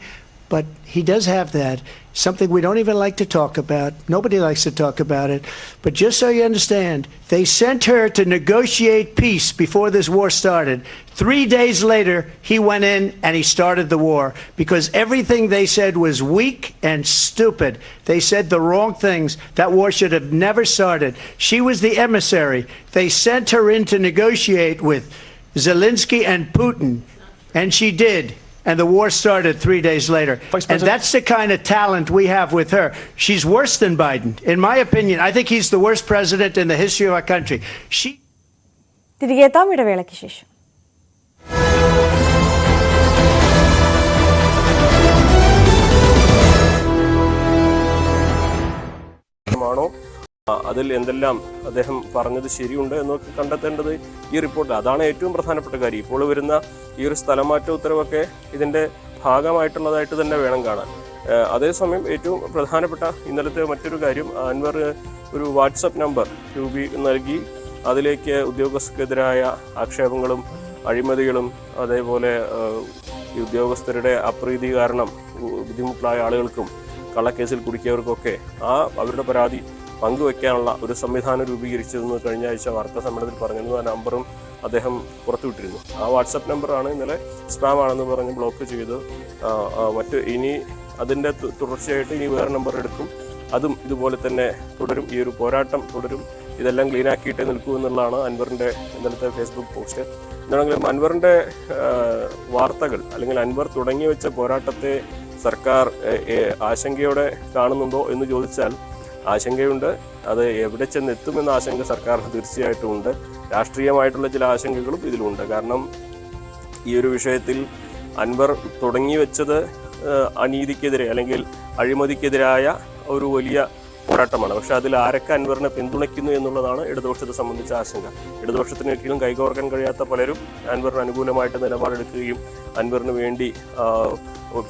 but he does have that. Something we don't even like to talk about. Nobody likes to talk about it. But just so you understand, they sent her to negotiate peace before this war started. 3 days later, he went in and he started the war because everything they said was weak and stupid. They said the wrong things. That war should have never started. She was the emissary. They sent her in to negotiate with Zelensky and Putin, and she did. And the war started 3 days later. And that's the kind of talent we have with her. She's worse than Biden. In my opinion, I think he's the worst president in the history of our country. തിരികെ എത്താം ഇടവേളയ്ക്ക് ശേഷം. അതിൽ എന്തെല്ലാം അദ്ദേഹം പറഞ്ഞത് ശരിയുണ്ട് എന്നൊക്കെ കണ്ടെത്തേണ്ടത് ഈ റിപ്പോർട്ടിൽ. അതാണ് ഏറ്റവും പ്രധാനപ്പെട്ട കാര്യം. ഇപ്പോൾ വരുന്ന ഈ ഒരു സ്ഥലമാറ്റ ഉത്തരവൊക്കെ ഇതിൻ്റെ ഭാഗമായിട്ടുള്ളതായിട്ട് തന്നെ വേണം കാണാൻ. അതേസമയം ഏറ്റവും പ്രധാനപ്പെട്ട ഇന്നലത്തെ മറ്റൊരു കാര്യം, അൻവർ ഒരു വാട്സപ്പ് നമ്പർ നൽകി അതിലേക്ക് ഉദ്യോഗസ്ഥർക്കെതിരായ ആക്ഷേപങ്ങളും അഴിമതികളും അതേപോലെ ഈ ഉദ്യോഗസ്ഥരുടെ അപ്രീതി കാരണം ബുദ്ധിമുട്ടായ ആളുകൾക്കും കള്ളക്കേസിൽ കുടുക്കിയവർക്കൊക്കെ അവരുടെ പരാതി പങ്കുവെക്കാനുള്ള ഒരു സംവിധാനം രൂപീകരിച്ചതെന്ന് കഴിഞ്ഞ ആഴ്ച വാർത്താ സമ്മേളനത്തിൽ പറഞ്ഞിരുന്നു. ആ നമ്പറും അദ്ദേഹം പുറത്തുവിട്ടിരുന്നു. ആ വാട്സപ്പ് നമ്പറാണ് ഇന്നലെ സ്പാം ആണെന്ന് പറഞ്ഞ് ബ്ലോക്ക് ചെയ്ത് ഇനി അതിൻ്റെ തുടർച്ചയായിട്ട് ഇനി വേറെ നമ്പർ എടുക്കും. അതും ഇതുപോലെ തന്നെ തുടരും. ഈ ഒരു പോരാട്ടം തുടരും. ഇതെല്ലാം ക്ലീനാക്കിയിട്ടേ നിൽക്കൂ എന്നുള്ളതാണ് അൻവറിൻ്റെ ഇന്നലത്തെ ഫേസ്ബുക്ക് പോസ്റ്റ്. എന്താണെങ്കിലും അൻവറിൻ്റെ വാർത്തകൾ അല്ലെങ്കിൽ അൻവർ തുടങ്ങി വെച്ച പോരാട്ടത്തെ സർക്കാർ ആശങ്കയോടെ കാണുന്നുണ്ടോ എന്ന് ചോദിച്ചാൽ ആശങ്കയുണ്ട്. അത് എവിടെ ചെന്നെത്തുമെന്ന ആശങ്ക സർക്കാരിന് തീർച്ചയായിട്ടും ഉണ്ട്. രാഷ്ട്രീയമായിട്ടുള്ള ചില ആശങ്കകളും ഇതിലുണ്ട്. കാരണം ഈ ഒരു വിഷയത്തിൽ അൻവർ തുടങ്ങി വെച്ചത് അനീതിക്കെതിരെ അല്ലെങ്കിൽ അഴിമതിക്കെതിരായ ഒരു വലിയ പോരാട്ടമാണ്. പക്ഷെ അതിൽ ആരൊക്കെ അൻവറിനെ പിന്തുണയ്ക്കുന്നു എന്നുള്ളതാണ് ഇടതുപക്ഷത്തെ സംബന്ധിച്ച ആശങ്ക. ഇടതുപക്ഷത്തിന് ഒരിക്കലും കൈകോർക്കാൻ കഴിയാത്ത പലരും അൻവറിന് അനുകൂലമായിട്ട് നിലപാടെടുക്കുകയും അൻവറിന് വേണ്ടി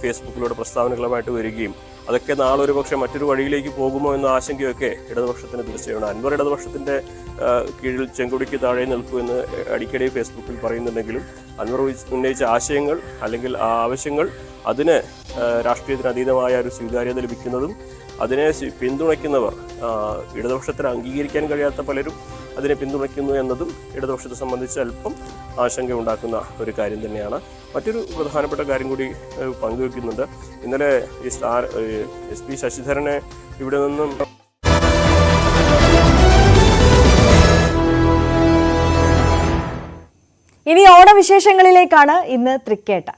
ഫേസ്ബുക്കിലൂടെ പ്രസ്താവനകളുമായിട്ട് വരികയും അതൊക്കെ നാളെ ഒരു പക്ഷേ മറ്റൊരു വഴിയിലേക്ക് പോകുമോ എന്ന ആശങ്കയൊക്കെ ഇടതുപക്ഷത്തിന് തീർച്ചയാണ്. അൻവർ ഇടതുപക്ഷത്തിൻ്റെ കീഴിൽ ചെങ്കൊടിക്ക് താഴെ നിൽക്കുമെന്ന് അടിക്കടി ഫേസ്ബുക്കിൽ പറയുന്നുണ്ടെങ്കിലും അൻവർ ഉന്നയിച്ച ആശയങ്ങൾ അല്ലെങ്കിൽ ആ ആവശ്യങ്ങൾ അതിന് രാഷ്ട്രീയത്തിന് അതീതമായ ഒരു സ്വീകാര്യത ലഭിക്കുന്നതും അതിനെ പിന്തുണയ്ക്കുന്നവർ ഇടതുപക്ഷത്തിന് അംഗീകരിക്കാൻ കഴിയാത്ത പലരും അതിനെ പിന്തുണയ്ക്കുന്നു എന്നതും ഇടതുപക്ഷത്തെ സംബന്ധിച്ച് അല്പം ആശങ്ക ഉണ്ടാക്കുന്ന ഒരു കാര്യം തന്നെയാണ്. മറ്റൊരു പ്രധാനപ്പെട്ട കാര്യം കൂടി പങ്കുവെക്കുന്നുണ്ട്. ഇന്നലെ SP ശശിധരനെ ഇവിടെ നിന്നും ഇനി ഓണവിശേഷങ്ങളിലേക്കാണ് ഇന്ന് തൃക്കേട്ട.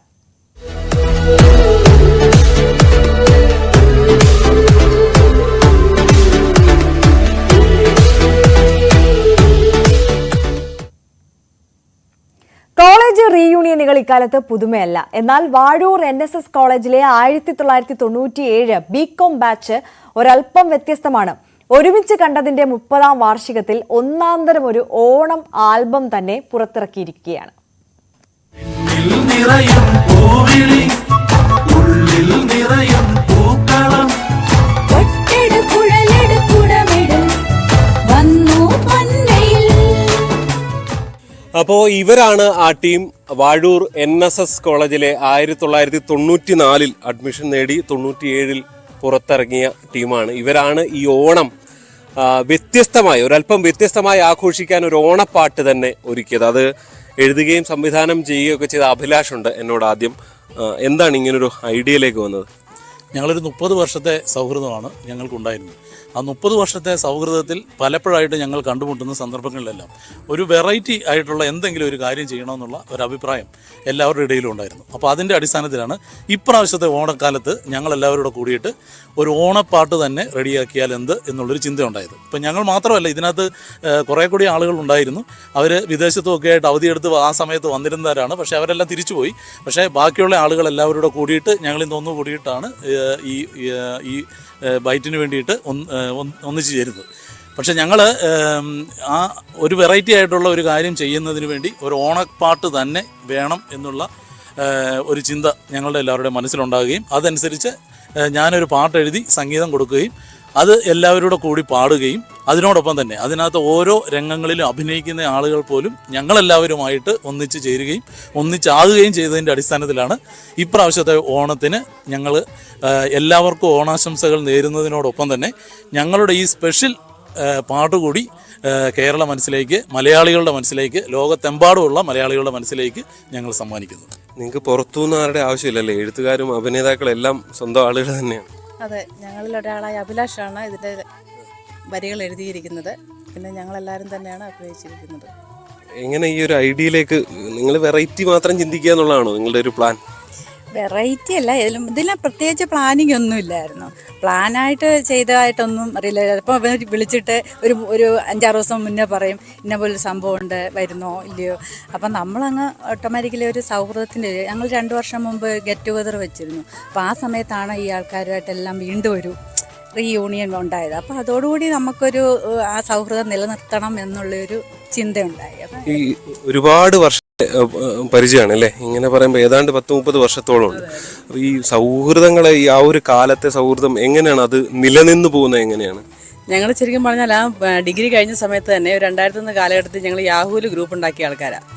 കോളേജ് റീയൂണിയനുകൾ ഇക്കാലത്ത് പുതുമയല്ല. എന്നാൽ വാഴൂർ NSS കോളേജിലെ 1997 BCom ബാച്ച് ഒരൽപ്പം വ്യത്യസ്തമാണ്. ഒരുമിച്ച് കണ്ടതിന്റെ 30ാം വാർഷികത്തിൽ ഒന്നാന്തരം ഒരു ഓണം ആൽബം തന്നെ പുറത്തിറക്കിയിരിക്കുകയാണ്. അപ്പോൾ ഇവരാണ് ആ ടീം. വാഴൂർ NSS കോളേജിലെ 1994 അഡ്മിഷൻ നേടി 97 പുറത്തിറങ്ങിയ ടീമാണ്. ഇവരാണ് ഈ ഓണം വ്യത്യസ്തമായി ഒരല്പം വ്യത്യസ്തമായി ആഘോഷിക്കാൻ ഒരു ഓണപ്പാട്ട് തന്നെ ഒരുക്കിയത്. അത് എഴുതുകയും സംവിധാനം ചെയ്യുകയൊക്കെ ചെയ്ത അഭിലാഷുണ്ട് എന്നോട് ആദ്യം എന്താണ് ഇങ്ങനൊരു ഐഡിയയിലേക്ക് വന്നത്? ഞങ്ങളൊരു 30 വർഷത്തെ സൗഹൃദമാണ് ഞങ്ങൾക്കുണ്ടായിരുന്നത്. ആ 30 വർഷത്തെ സൗഹൃദത്തിൽ പലപ്പോഴായിട്ട് ഞങ്ങൾ കണ്ടുമുട്ടുന്ന സന്ദർഭങ്ങളിലെല്ലാം ഒരു വെറൈറ്റി ആയിട്ടുള്ള എന്തെങ്കിലും ഒരു കാര്യം ചെയ്യണമെന്നുള്ള ഒരു അഭിപ്രായം എല്ലാവരുടെ ഇടയിലും ഉണ്ടായിരുന്നു. അപ്പോൾ അതിൻ്റെ അടിസ്ഥാനത്തിലാണ് ഇപ്രാവശ്യത്തെ ഓണക്കാലത്ത് ഞങ്ങളെല്ലാവരും കൂടെ കൂടിയിട്ട് ഒരു ഓണപ്പാട്ട് തന്നെ റെഡിയാക്കിയാൽ എന്ത് എന്നുള്ളൊരു ചിന്ത ഉണ്ടായത്. ഇപ്പം ഞങ്ങൾ മാത്രമല്ല, ഇതിനകത്ത് കുറേ കൂടി ആളുകൾ ഉണ്ടായിരുന്നു. അവർ വിദേശത്തുമൊക്കെ ആയിട്ട് അവധിയെടുത്ത് ആ സമയത്ത് വന്നിരുന്നവരാണ്. പക്ഷേ അവരെല്ലാം തിരിച്ചുപോയി. പക്ഷേ ബാക്കിയുള്ള ആളുകൾ എല്ലാവരും കൂടെ കൂടിയിട്ട് ഞങ്ങളിന്ന് ഒന്ന് കൂടിയിട്ടാണ് ഈ ബൈറ്റിന് വേണ്ടിയിട്ട് ഒന്നിച്ചു ചേരുന്നത്. പക്ഷെ ഞങ്ങൾ ആ ഒരു വെറൈറ്റി ആയിട്ടുള്ള ഒരു കാര്യം ചെയ്യുന്നതിന് വേണ്ടി ഒരു ഓണപ്പാട്ട് തന്നെ വേണം എന്നുള്ള ഒരു ചിന്ത ഞങ്ങളുടെ എല്ലാവരുടെയും മനസ്സിലുണ്ടാകുകയും അതനുസരിച്ച് ഞാനൊരു പാട്ട് എഴുതി സംഗീതം കൊടുക്കുകയും അത് എല്ലാവരുടെ കൂടി പാടുകയും അതിനോടൊപ്പം തന്നെ അതിനകത്ത് ഓരോ രംഗങ്ങളിലും അഭിനയിക്കുന്ന ആളുകൾ പോലും ഞങ്ങളെല്ലാവരുമായിട്ട് ഒന്നിച്ച് ചേരുകയും ഒന്നിച്ചാകുകയും ചെയ്തതിൻ്റെ അടിസ്ഥാനത്തിലാണ് ഇപ്രാവശ്യത്തെ ഓണത്തിന് ഞങ്ങൾ എല്ലാവർക്കും ഓണാശംസകൾ നേരുന്നതിനോടൊപ്പം തന്നെ ഞങ്ങളുടെ ഈ സ്പെഷ്യൽ പാട്ടുകൂടി കേരള മനസ്സിലേക്ക്, മലയാളികളുടെ മനസ്സിലേക്ക്, ലോകത്തെമ്പാടുമുള്ള മലയാളികളുടെ മനസ്സിലേക്ക് ഞങ്ങൾ സമ്മാനിക്കുന്നു. നിങ്ങൾക്ക് പുറത്തുനിന്ന് ആരുടെ ആവശ്യമില്ലല്ലേ? എഴുത്തുകാരും അഭിനേതാക്കളും എല്ലാം സ്വന്തം ആളുകൾ തന്നെയാണ്. അതെ, ഞങ്ങളിൽ ഒരാളായ അഭിലാഷാണ് ഇതിൻ്റെ വരികൾ എഴുതിയിരിക്കുന്നത്. പിന്നെ ഞങ്ങളെല്ലാവരും തന്നെയാണ് അഭിനയിച്ചിരിക്കുന്നത്. എങ്ങനെ ഈ ഒരു ഐഡിയയിലേക്ക് നിങ്ങൾ വെറൈറ്റി മാത്രം ചിന്തിക്കുക എന്നുള്ളതാണോ നിങ്ങളുടെ ഒരു പ്ലാൻ? വെറൈറ്റി അല്ല, ഇതിലും പ്രത്യേകിച്ച് പ്ലാനിങ് ഒന്നും ഇല്ലായിരുന്നു. പ്ലാനായിട്ട് ചെയ്തതായിട്ടൊന്നും അറിയില്ല. ചിലപ്പോൾ വിളിച്ചിട്ട് ഒരു 5-6 ദിവസം മുന്നേ പറയും ഇന്ന പോലെ സംഭവം ഉണ്ട്, വരുന്നോ ഇല്ലയോ. അപ്പം നമ്മളങ്ങ് ഓട്ടോമാറ്റിക്കലി ഒരു സൗഹൃദത്തിൻ്റെ ഞങ്ങൾ 2 വർഷം മുമ്പ് ഗെറ്റ് ടുഗദർ വെച്ചിരുന്നു. അപ്പോൾ ആ സമയത്താണ് ഈ ആൾക്കാരുമായിട്ടെല്ലാം വീണ്ടും ഒരു റീയൂണിയൻ ഉണ്ടായത്. അപ്പോൾ അതോടുകൂടി നമുക്കൊരു ആ സൗഹൃദം നിലനിർത്തണം എന്നുള്ളൊരു ചിന്തയുണ്ടായി. ഈ ഒരുപാട് വർഷം പരിചയമാണ് അല്ലേ? ഇങ്ങനെ പറയുമ്പോൾ ഏതാണ്ട് 10-30 വർഷത്തോളം ഉണ്ട്. ഈ സൗഹൃദങ്ങളെ ഈ ആ ഒരു കാലത്തെ സൗഹൃദം എങ്ങനെയാണ് അത് നിലനിന്ന് പോകുന്നത്? എങ്ങനെയാണ്? ഞങ്ങൾ ശരിക്കും പറഞ്ഞാൽ ആ ഡിഗ്രി കഴിഞ്ഞ സമയത്ത് തന്നെ 2000 കാലഘട്ടത്തിൽ ഞങ്ങൾ യാഹൂവിൽ ഗ്രൂപ്പ് ഉണ്ടാക്കിയ ആൾക്കാരാണ്.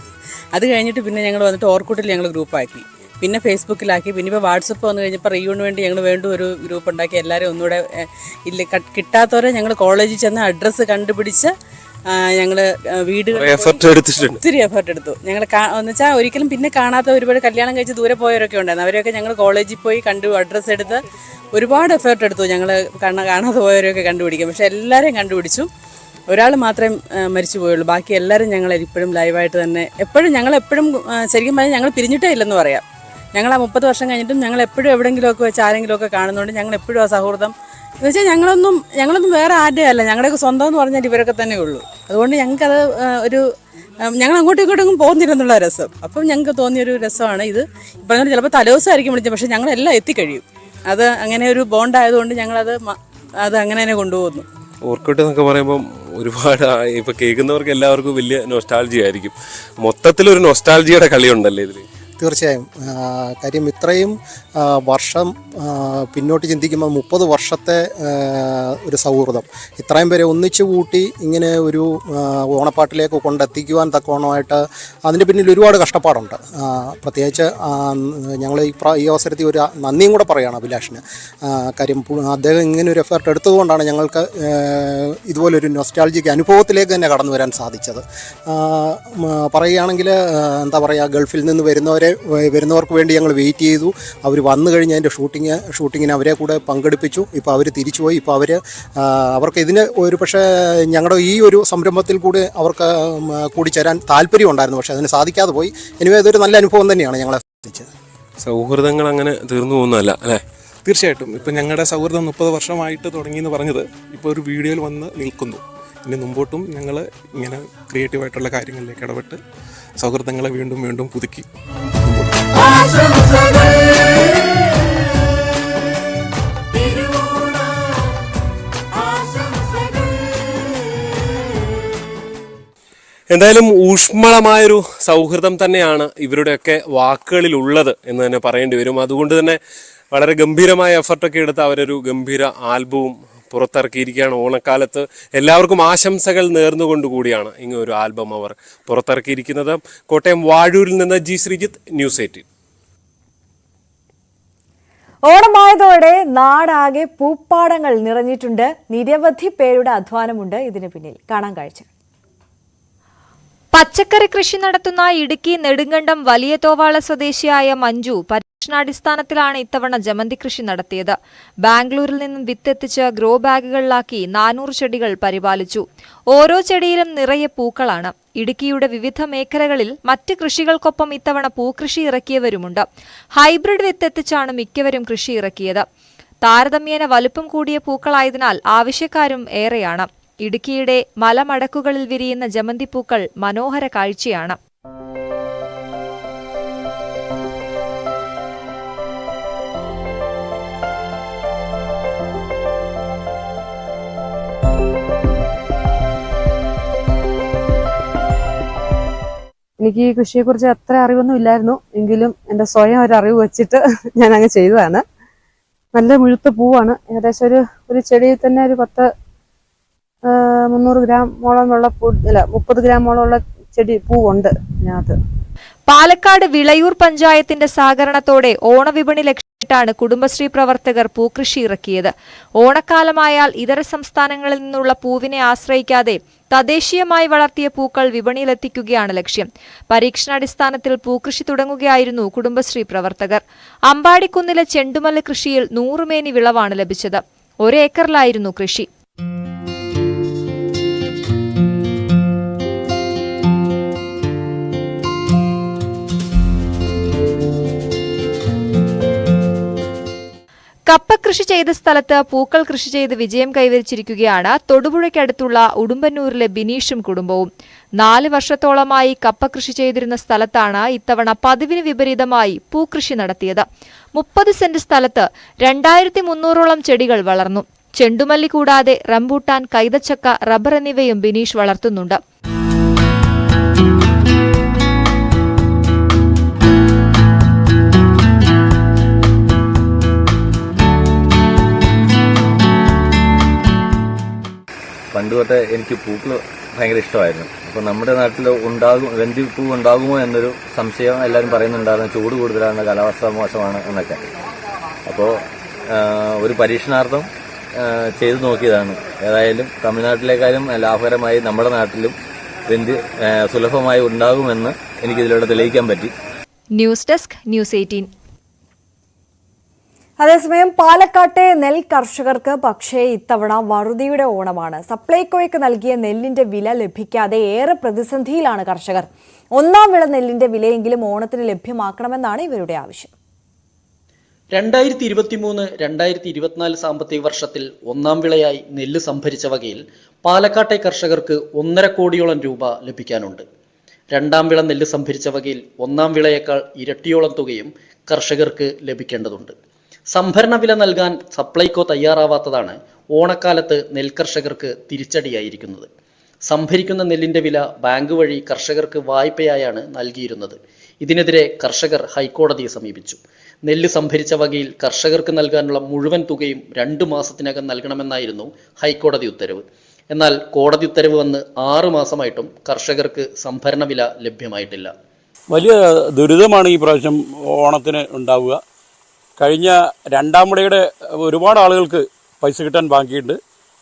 അത് കഴിഞ്ഞിട്ട് പിന്നെ ഞങ്ങൾ വന്നിട്ട് ഓർക്കുട്ടിൽ ഞങ്ങൾ ഗ്രൂപ്പാക്കി, പിന്നെ ഫേസ്ബുക്കിലാക്കി, പിന്നെ ഇപ്പോൾ വാട്സപ്പ് വന്നു കഴിഞ്ഞപ്പോൾ റീയൂണിന് വേണ്ടി ഞങ്ങൾ വീണ്ടും ഒരു ഗ്രൂപ്പ് ഉണ്ടാക്കി. എല്ലാവരും ഒന്നുകൂടെ കിട്ടാത്തവരെ ഞങ്ങൾ കോളേജിൽ ചെന്ന് അഡ്രസ്സ് കണ്ടുപിടിച്ച് ഞങ്ങൾ വീടുകൾ ഒത്തിരി എഫേർട്ട് എടുത്തു. ഞങ്ങൾ എന്ന് വെച്ചാൽ ഒരിക്കലും പിന്നെ കാണാത്ത ഒരുപാട് കല്യാണം കഴിച്ച് ദൂരെ പോയവരൊക്കെ ഉണ്ടായിരുന്നു. അവരെയൊക്കെ ഞങ്ങൾ കോളേജിൽ പോയി അഡ്രസ്സ് എടുത്ത് ഒരുപാട് എഫേർട്ട് എടുത്തു. ഞങ്ങൾ കാണാതെ പോയവരെയൊക്കെ കണ്ടുപിടിക്കും. പക്ഷെ എല്ലാവരെയും കണ്ടുപിടിച്ചു. ഒരാൾ മാത്രമേ മരിച്ചു പോയുള്ളൂ. ബാക്കി എല്ലാവരും ഞങ്ങൾ ഇപ്പോഴും ലൈവായിട്ട് തന്നെ ഞങ്ങളെപ്പോഴും ശരിക്കും പറഞ്ഞാൽ ഞങ്ങൾ പിരിഞ്ഞിട്ടേ ഇല്ലെന്ന് പറയാം. ഞങ്ങൾ ആ 30 വർഷം കഴിഞ്ഞിട്ടും ഞങ്ങൾ എപ്പോഴും എവിടെയെങ്കിലുമൊക്കെ വെച്ച് ആരെങ്കിലുമൊക്കെ കാണുന്നതുകൊണ്ട് ഞങ്ങൾ എപ്പോഴും ആ സൗഹൃദം എന്ന് വെച്ചാൽ ഞങ്ങളൊന്നും വേറെ ആരുടെയും അല്ല, ഞങ്ങളുടെയൊക്കെ സ്വന്തം എന്ന് പറഞ്ഞാൽ ഇവരൊക്കെ തന്നെ ഉള്ളൂ. അതുകൊണ്ട് ഞങ്ങൾക്കത് ഞങ്ങൾ അങ്ങോട്ടും ഇങ്ങോട്ടും പോകുന്നില്ലെന്നുള്ള രസം. അപ്പം ഞങ്ങൾക്ക് തോന്നിയൊരു രസമാണ് ഇത്. ഇപ്പം ചിലപ്പോൾ തലേദിവസമായിരിക്കും വിളിച്ചത്, പക്ഷേ ഞങ്ങളെല്ലാം എത്തിക്കഴിയും. അത് അങ്ങനെ ഒരു ബോണ്ടായതുകൊണ്ട് ഞങ്ങളത് അങ്ങനെ തന്നെ കൊണ്ടുപോകുന്നു. ഓർക്കുട്ട് എന്നൊക്കെ പറയുമ്പം ഒരുപാട് ഇപ്പം കേൾക്കുന്നവർക്ക് എല്ലാവർക്കും വലിയ നൊസ്റ്റാൾജിയ ആയിരിക്കും. മൊത്തത്തിലൊരു നൊസ്റ്റാൾജിയുടെ കളിയുണ്ടല്ലേ ഇതിൽ? തീർച്ചയായും. കാര്യം ഇത്രയും വർഷം പിന്നോട്ട് ചിന്തിക്കുമ്പോൾ 30 വർഷത്തെ ഒരു സൗഹൃദം ഇത്രയും പേരെ ഒന്നിച്ചു കൂട്ടി ഇങ്ങനെ ഒരു ഓണപ്പാട്ടിലേക്ക് കൊണ്ടെത്തിക്കുവാൻ തക്കവണ്ണമായിട്ട് അതിൻ്റെ പിന്നിൽ ഒരുപാട് കഷ്ടപ്പാടുണ്ട്. പ്രത്യേകിച്ച് ഞങ്ങൾ ഈ അവസരത്തിൽ ഒരു നന്ദിയും കൂടെ പറയുകയാണ് അഭിലാഷിന്. കാര്യം അദ്ദേഹം ഇങ്ങനെ ഒരു എഫേർട്ട് എടുത്തതുകൊണ്ടാണ് ഞങ്ങൾക്ക് ഇതുപോലൊരു നൊസ്റ്റാൾജിക് അനുഭവത്തിലേക്ക് തന്നെ കടന്നു വരാൻ സാധിച്ചത്. പറയുകയാണെങ്കിൽ എന്താ പറയുക, ഗൾഫിൽ നിന്ന് വരുന്നവർക്ക് വേണ്ടി ഞങ്ങൾ വെയിറ്റ് ചെയ്തു. അവർ വന്നു കഴിഞ്ഞ് അതിൻ്റെ ഷൂട്ടിങ്ങിന് അവരെ കൂടെ പങ്കെടുപ്പിച്ചു. ഇപ്പോൾ അവർ തിരിച്ചുപോയി. ഇപ്പോൾ അവർക്ക് ഇതിന് ഒരു പക്ഷേ ഞങ്ങളുടെ ഈ ഒരു സംരംഭത്തിൽ കൂടി അവർക്ക് കൂടി ചേരാൻ താല്പര്യം ഉണ്ടായിരുന്നു. പക്ഷേ അതിന് സാധിക്കാതെ പോയി. എനിവേ ഇതൊരു നല്ല അനുഭവം തന്നെയാണ് ഞങ്ങളെ സംബന്ധിച്ചത്. സൗഹൃദങ്ങൾ അങ്ങനെ തീർന്നു പോകുന്നതല്ല അല്ലേ? തീർച്ചയായിട്ടും. ഇപ്പം ഞങ്ങളുടെ സൗഹൃദം 30 വർഷമായിട്ട് തുടങ്ങിയെന്ന് പറഞ്ഞത് ഇപ്പോൾ ഒരു വീഡിയോയിൽ വന്ന് നിൽക്കുന്നു. ഇനി മുമ്പോട്ടും ഞങ്ങൾ ഇങ്ങനെ ക്രിയേറ്റീവായിട്ടുള്ള കാര്യങ്ങളിലേക്ക് ഇടപെട്ട് സൗഹൃദങ്ങളെ വീണ്ടും വീണ്ടും പുതുക്കി. എന്തായാലും ഊഷ്മളമായൊരു സൗഹൃദം തന്നെയാണ് ഇവരുടെയൊക്കെ വാക്കുകളിൽ ഉള്ളത് എന്ന് തന്നെ പറയേണ്ടി വരും. അതുകൊണ്ട് തന്നെ വളരെ ഗംഭീരമായ എഫർട്ടൊക്കെ എടുത്ത് അവരൊരു ഗംഭീര ആൽബവും പുറത്തിറക്കിയിരിക്കുകയാണ്. ഓണക്കാലത്ത് എല്ലാവർക്കും ആശംസകൾ നേർന്നുകൊണ്ടുകൂടിയാണ് ഇങ്ങനെ ഒരു ആൽബം അവർ പുറത്തിറക്കിയിരിക്കുന്നത്. കോട്ടയം വാഴൂരിൽ നിന്ന് ജി ശ്രീജിത്ത്, ന്യൂസ് 18. ഓണമായതോടെ നാടാകെ പൂപ്പാടങ്ങൾ നിറഞ്ഞിട്ടുണ്ട്. നിരവധി പേരുടെ അധ്വാനമുണ്ട് ഇതിന് പിന്നിൽ. കാണാൻ കാഴ്ച. പച്ചക്കറി കൃഷി നടത്തുന്ന ഇടുക്കി നെടുങ്കണ്ടം വലിയ തോവാള സ്വദേശിയായ മഞ്ജു പരീക്ഷണാടിസ്ഥാനത്തിലാണ് ഇത്തവണ ജമന്തി കൃഷി നടത്തിയത്. ബാംഗ്ലൂരിൽ നിന്നും വിത്തെത്തിച്ച് ഗ്രോ ബാഗുകളിലാക്കി 400 ചെടികൾ പരിപാലിച്ചു. ഓരോ ചെടിയിലും നിറയെ പൂക്കളാണ്. ഇടുക്കിയുടെ വിവിധ മേഖലകളിൽ മറ്റ് കൃഷികൾക്കൊപ്പം ഇത്തവണ പൂക്കൃഷി ഇറക്കിയവരുമുണ്ട്. ഹൈബ്രിഡ് വിത്തെത്തിച്ചാണ് മിക്കവരും കൃഷി ഇറക്കിയത്. താരതമ്യേന വലുപ്പം കൂടിയ പൂക്കളായതിനാൽ ആവശ്യക്കാരും ഏറെയാണ്. ഇടുക്കിയുടെ മലമടക്കുകളിൽ വിരിയുന്ന ജമന്തി പൂക്കൾ മനോഹര കാഴ്ചയാണ്. എനിക്ക് ഈ കൃഷിയെക്കുറിച്ച് അത്ര അറിവൊന്നും ഇല്ലായിരുന്നു. എങ്കിലും എൻ്റെ സ്വയം ഒരു അറിവ് വെച്ചിട്ട് ഞാൻ അങ്ങ് ചെയ്തതാണ്. നല്ല മുഴുത്ത പൂവാണ്. ഏകദേശം ഒരു ചെടിയിൽ തന്നെ ഒരു 300 ഗ്രാമോളമുള്ള 30 ഗ്രാമോളമുള്ള പൂവുണ്ട് ഇതിനകത്ത്. പാലക്കാട് വിളയൂർ പഞ്ചായത്തിന്റെ സഹകരണത്തോടെ ഓണവിപണി ലക്ഷ്യമിട്ടാണ് കുടുംബശ്രീ പ്രവർത്തകർ പൂക്കൃഷി ഇറക്കിയത്. ഓണക്കാലമായാൽ ഇതര സംസ്ഥാനങ്ങളിൽ നിന്നുള്ള പൂവിനെ ആശ്രയിക്കാതെ തദ്ദേശീയമായി വളർത്തിയ പൂക്കൾ വിപണിയിലെത്തിക്കുകയാണ് ലക്ഷ്യം. പരീക്ഷണാടിസ്ഥാനത്തിൽ പൂക്കൃഷി തുടങ്ങുകയായിരുന്നു കുടുംബശ്രീ പ്രവർത്തകർ. അമ്പാടിക്കുന്നിലെ ചെണ്ടുമല്ലി കൃഷിയിൽ 100 മേനി വിളവാണ് ലഭിച്ചത്. 1 ഏക്കറിലായിരുന്നു കൃഷി. കപ്പ കൃഷി ചെയ്ത സ്ഥലത്ത് പൂക്കൾ കൃഷി ചെയ്ത് വിജയം കൈവരിച്ചിരിക്കുകയാണ് തൊടുപുഴയ്ക്കടുത്തുള്ള ഉടുമ്പന്നൂരിലെ ബിനീഷും കുടുംബവും. 4 വർഷത്തോളമായി കപ്പ കൃഷി ചെയ്തിരുന്ന സ്ഥലത്താണ് ഇത്തവണ പതിവിന് വിപരീതമായി പൂക്കൃഷി നടത്തിയത്. 30 സെന്റ് സ്ഥലത്ത് 2300ഓളം ചെടികൾ വളർന്നു. ചെണ്ടുമല്ലി കൂടാതെ റംബൂട്ടാൻ, കൈതച്ചക്ക, റബ്ബർ എന്നിവയും ബിനീഷ് വളർത്തുന്നുണ്ട്. പണ്ട് തൊട്ടേ എനിക്ക് പൂക്കൾ ഭയങ്കര ഇഷ്ടമായിരുന്നു. അപ്പോൾ നമ്മുടെ നാട്ടിൽ ഗന്ധിപ്പൂ ഉണ്ടാകുമോ എന്നൊരു സംശയം എല്ലാവരും പറയുന്നുണ്ടായിരുന്നു. ചൂട് കൂടുതലാണ്, കാലാവസ്ഥ മോശമാണ് എന്നൊക്കെ. അപ്പോൾ ഒരു പരീക്ഷണാർത്ഥം ചെയ്തു നോക്കിയതാണ്. ഏതായാലും തമിഴ്നാട്ടിലേക്കാളും ലാഭകരമായി നമ്മുടെ നാട്ടിലും ഗന്ധി സുലഭമായി ഉണ്ടാകുമെന്ന് എനിക്കിതിലൂടെ തെളിയിക്കാൻ പറ്റി. News desk, news 18. അതേസമയം പാലക്കാട്ടെ നെൽ കർഷകർക്ക് പക്ഷേ ഇത്തവണ വറുതിയുടെ ഓണമാണ്. സപ്ലൈകോയ്ക്ക് നൽകിയ നെല്ലിന്റെ വില ലഭിക്കാതെ ഏറെ പ്രതിസന്ധിയിലാണ് കർഷകർ. 1ാം വിള നെല്ലിന്റെ വിലയെങ്കിലും ഓണത്തിന് ലഭ്യമാക്കണമെന്നാണ് ഇവരുടെ ആവശ്യം. 2023-2024 സാമ്പത്തിക വർഷത്തിൽ 1ാം വിളയായി നെല്ല് സംഭരിച്ച വകയിൽ പാലക്കാട്ടെ കർഷകർക്ക് 1.5 കോടിയോളം രൂപ ലഭിക്കാനുണ്ട്. 2ാം വിള നെല്ല് സംഭരിച്ച വകയിൽ 1ാം വിളയേക്കാൾ ഇരട്ടിയോളം തുകയും കർഷകർക്ക് ലഭിക്കേണ്ടതുണ്ട്. സംഭരണ വില നൽകാൻ സപ്ലൈകോ തയ്യാറാവാത്തതാണ് ഓണക്കാലത്ത് നെൽകർഷകർക്ക് തിരിച്ചടിയായിരിക്കുന്നത്. സംഭരിക്കുന്ന നെല്ലിന്റെ വില ബാങ്ക് വഴി കർഷകർക്ക് വായ്പയായാണ് നൽകിയിരുന്നത്. ഇതിനെതിരെ കർഷകർ ഹൈക്കോടതിയെ സമീപിച്ചു. നെല്ല് സംഭരിച്ച വകയിൽ കർഷകർക്ക് നൽകാനുള്ള മുഴുവൻ തുകയും 2 മാസത്തിനകം നൽകണമെന്നായിരുന്നു ഹൈക്കോടതി ഉത്തരവ്. എന്നാൽ കോടതി ഉത്തരവ് വന്ന് 6 മാസമായിട്ടും കർഷകർക്ക് സംഭരണ വില ലഭ്യമായിട്ടില്ല. വലിയ ദുരിതമാണ് ഈ പ്രാവശ്യം ഓണത്തിന് ഉണ്ടാവുക. കഴിഞ്ഞ 2ാം വിളയുടെ ഒരുപാട് ആളുകൾക്ക് പൈസ കിട്ടാൻ ബാക്കിയുണ്ട്.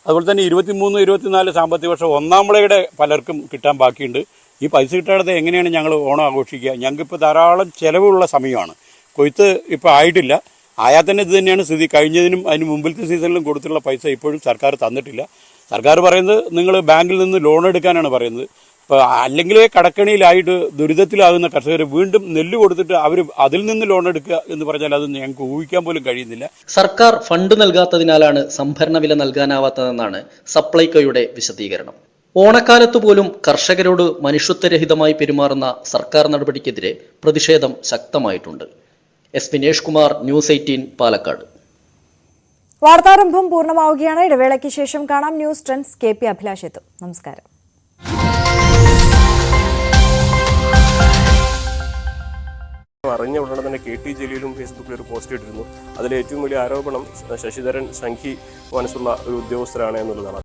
അതുപോലെ തന്നെ 23-24 സാമ്പത്തിക വർഷം 1ാം വിളയുടെ പലർക്കും കിട്ടാൻ ബാക്കിയുണ്ട്. ഈ പൈസ കിട്ടാതെ എങ്ങനെയാണ് ഞങ്ങൾ ഓണം ആഘോഷിക്കുക? ഞങ്ങൾക്കിപ്പോൾ ധാരാളം ചിലവുള്ള സമയമാണ്. കൊയ്ത്ത് ഇപ്പോൾ ആയിട്ടില്ല. ആയാൽ തന്നെ ഇത് തന്നെയാണ് സ്ഥിതി. കഴിഞ്ഞതിനും അതിന് മുമ്പിലത്തെ സീസണിലും കൊടുത്തിട്ടുള്ള പൈസ ഇപ്പോഴും സർക്കാർ തന്നിട്ടില്ല. സർക്കാർ പറയുന്നത് നിങ്ങൾ ബാങ്കിൽ നിന്ന് ലോൺ എടുക്കാനാണ് പറയുന്നത്. ഇപ്പോൾ അല്ലെങ്കിൽ കടക്കണിയിലായിട്ട് ദുരിതത്തിലാകുന്ന കർഷകർ വീണ്ടും നെല്ല് കൊടുത്തിട്ട് അവർ അതിൽ നിന്ന് ലോൺ എടുക്കുക എന്ന് പറഞ്ഞാൽ അത് ഞങ്ങൾക്ക് ഊഹിക്കാൻ പോലും കഴിയുന്നില്ല. സർക്കാർ ഫണ്ട് നൽകാത്തതിനാലാണ് സംഭരണ വില നൽകാനാവാത്തതെന്നാണ് സപ്ലൈകോയുടെ വിശദീകരണം. ഓണക്കാലത്തു പോലും കർഷകരോട് മനുഷ്യത്വരഹിതമായി പെരുമാറുന്ന സർക്കാർ നടപടിക്കെതിരെ പ്രതിഷേധം ശക്തമായിട്ടുണ്ട്. എസ് വിനേഷ് കുമാർ, ന്യൂസ് 18, പാലക്കാട്. വാർത്താരംഭം പൂർണ്ണമാവുകയാണ്. ഇടവേളയ്ക്ക് ശേഷം കാണാം ന്യൂസ് ട്രെൻഡ്സ്. KP അഭിലാഷ് എത്തും. നമസ്കാരം. അറിഞ്ഞ ഉടനെ തന്നെ KT ജലീലും ഫേസ്ബുക്കിൽ ഒരു പോസ്റ്റ് ഇട്ടിരുന്നു. അതിൽ ഏറ്റവും വലിയ ആരോപണം ശശിധരൻ സംഘി മനസ്സുള്ള ഒരു ഉദ്യോഗസ്ഥരാണ് എന്നുള്ളതാണ്.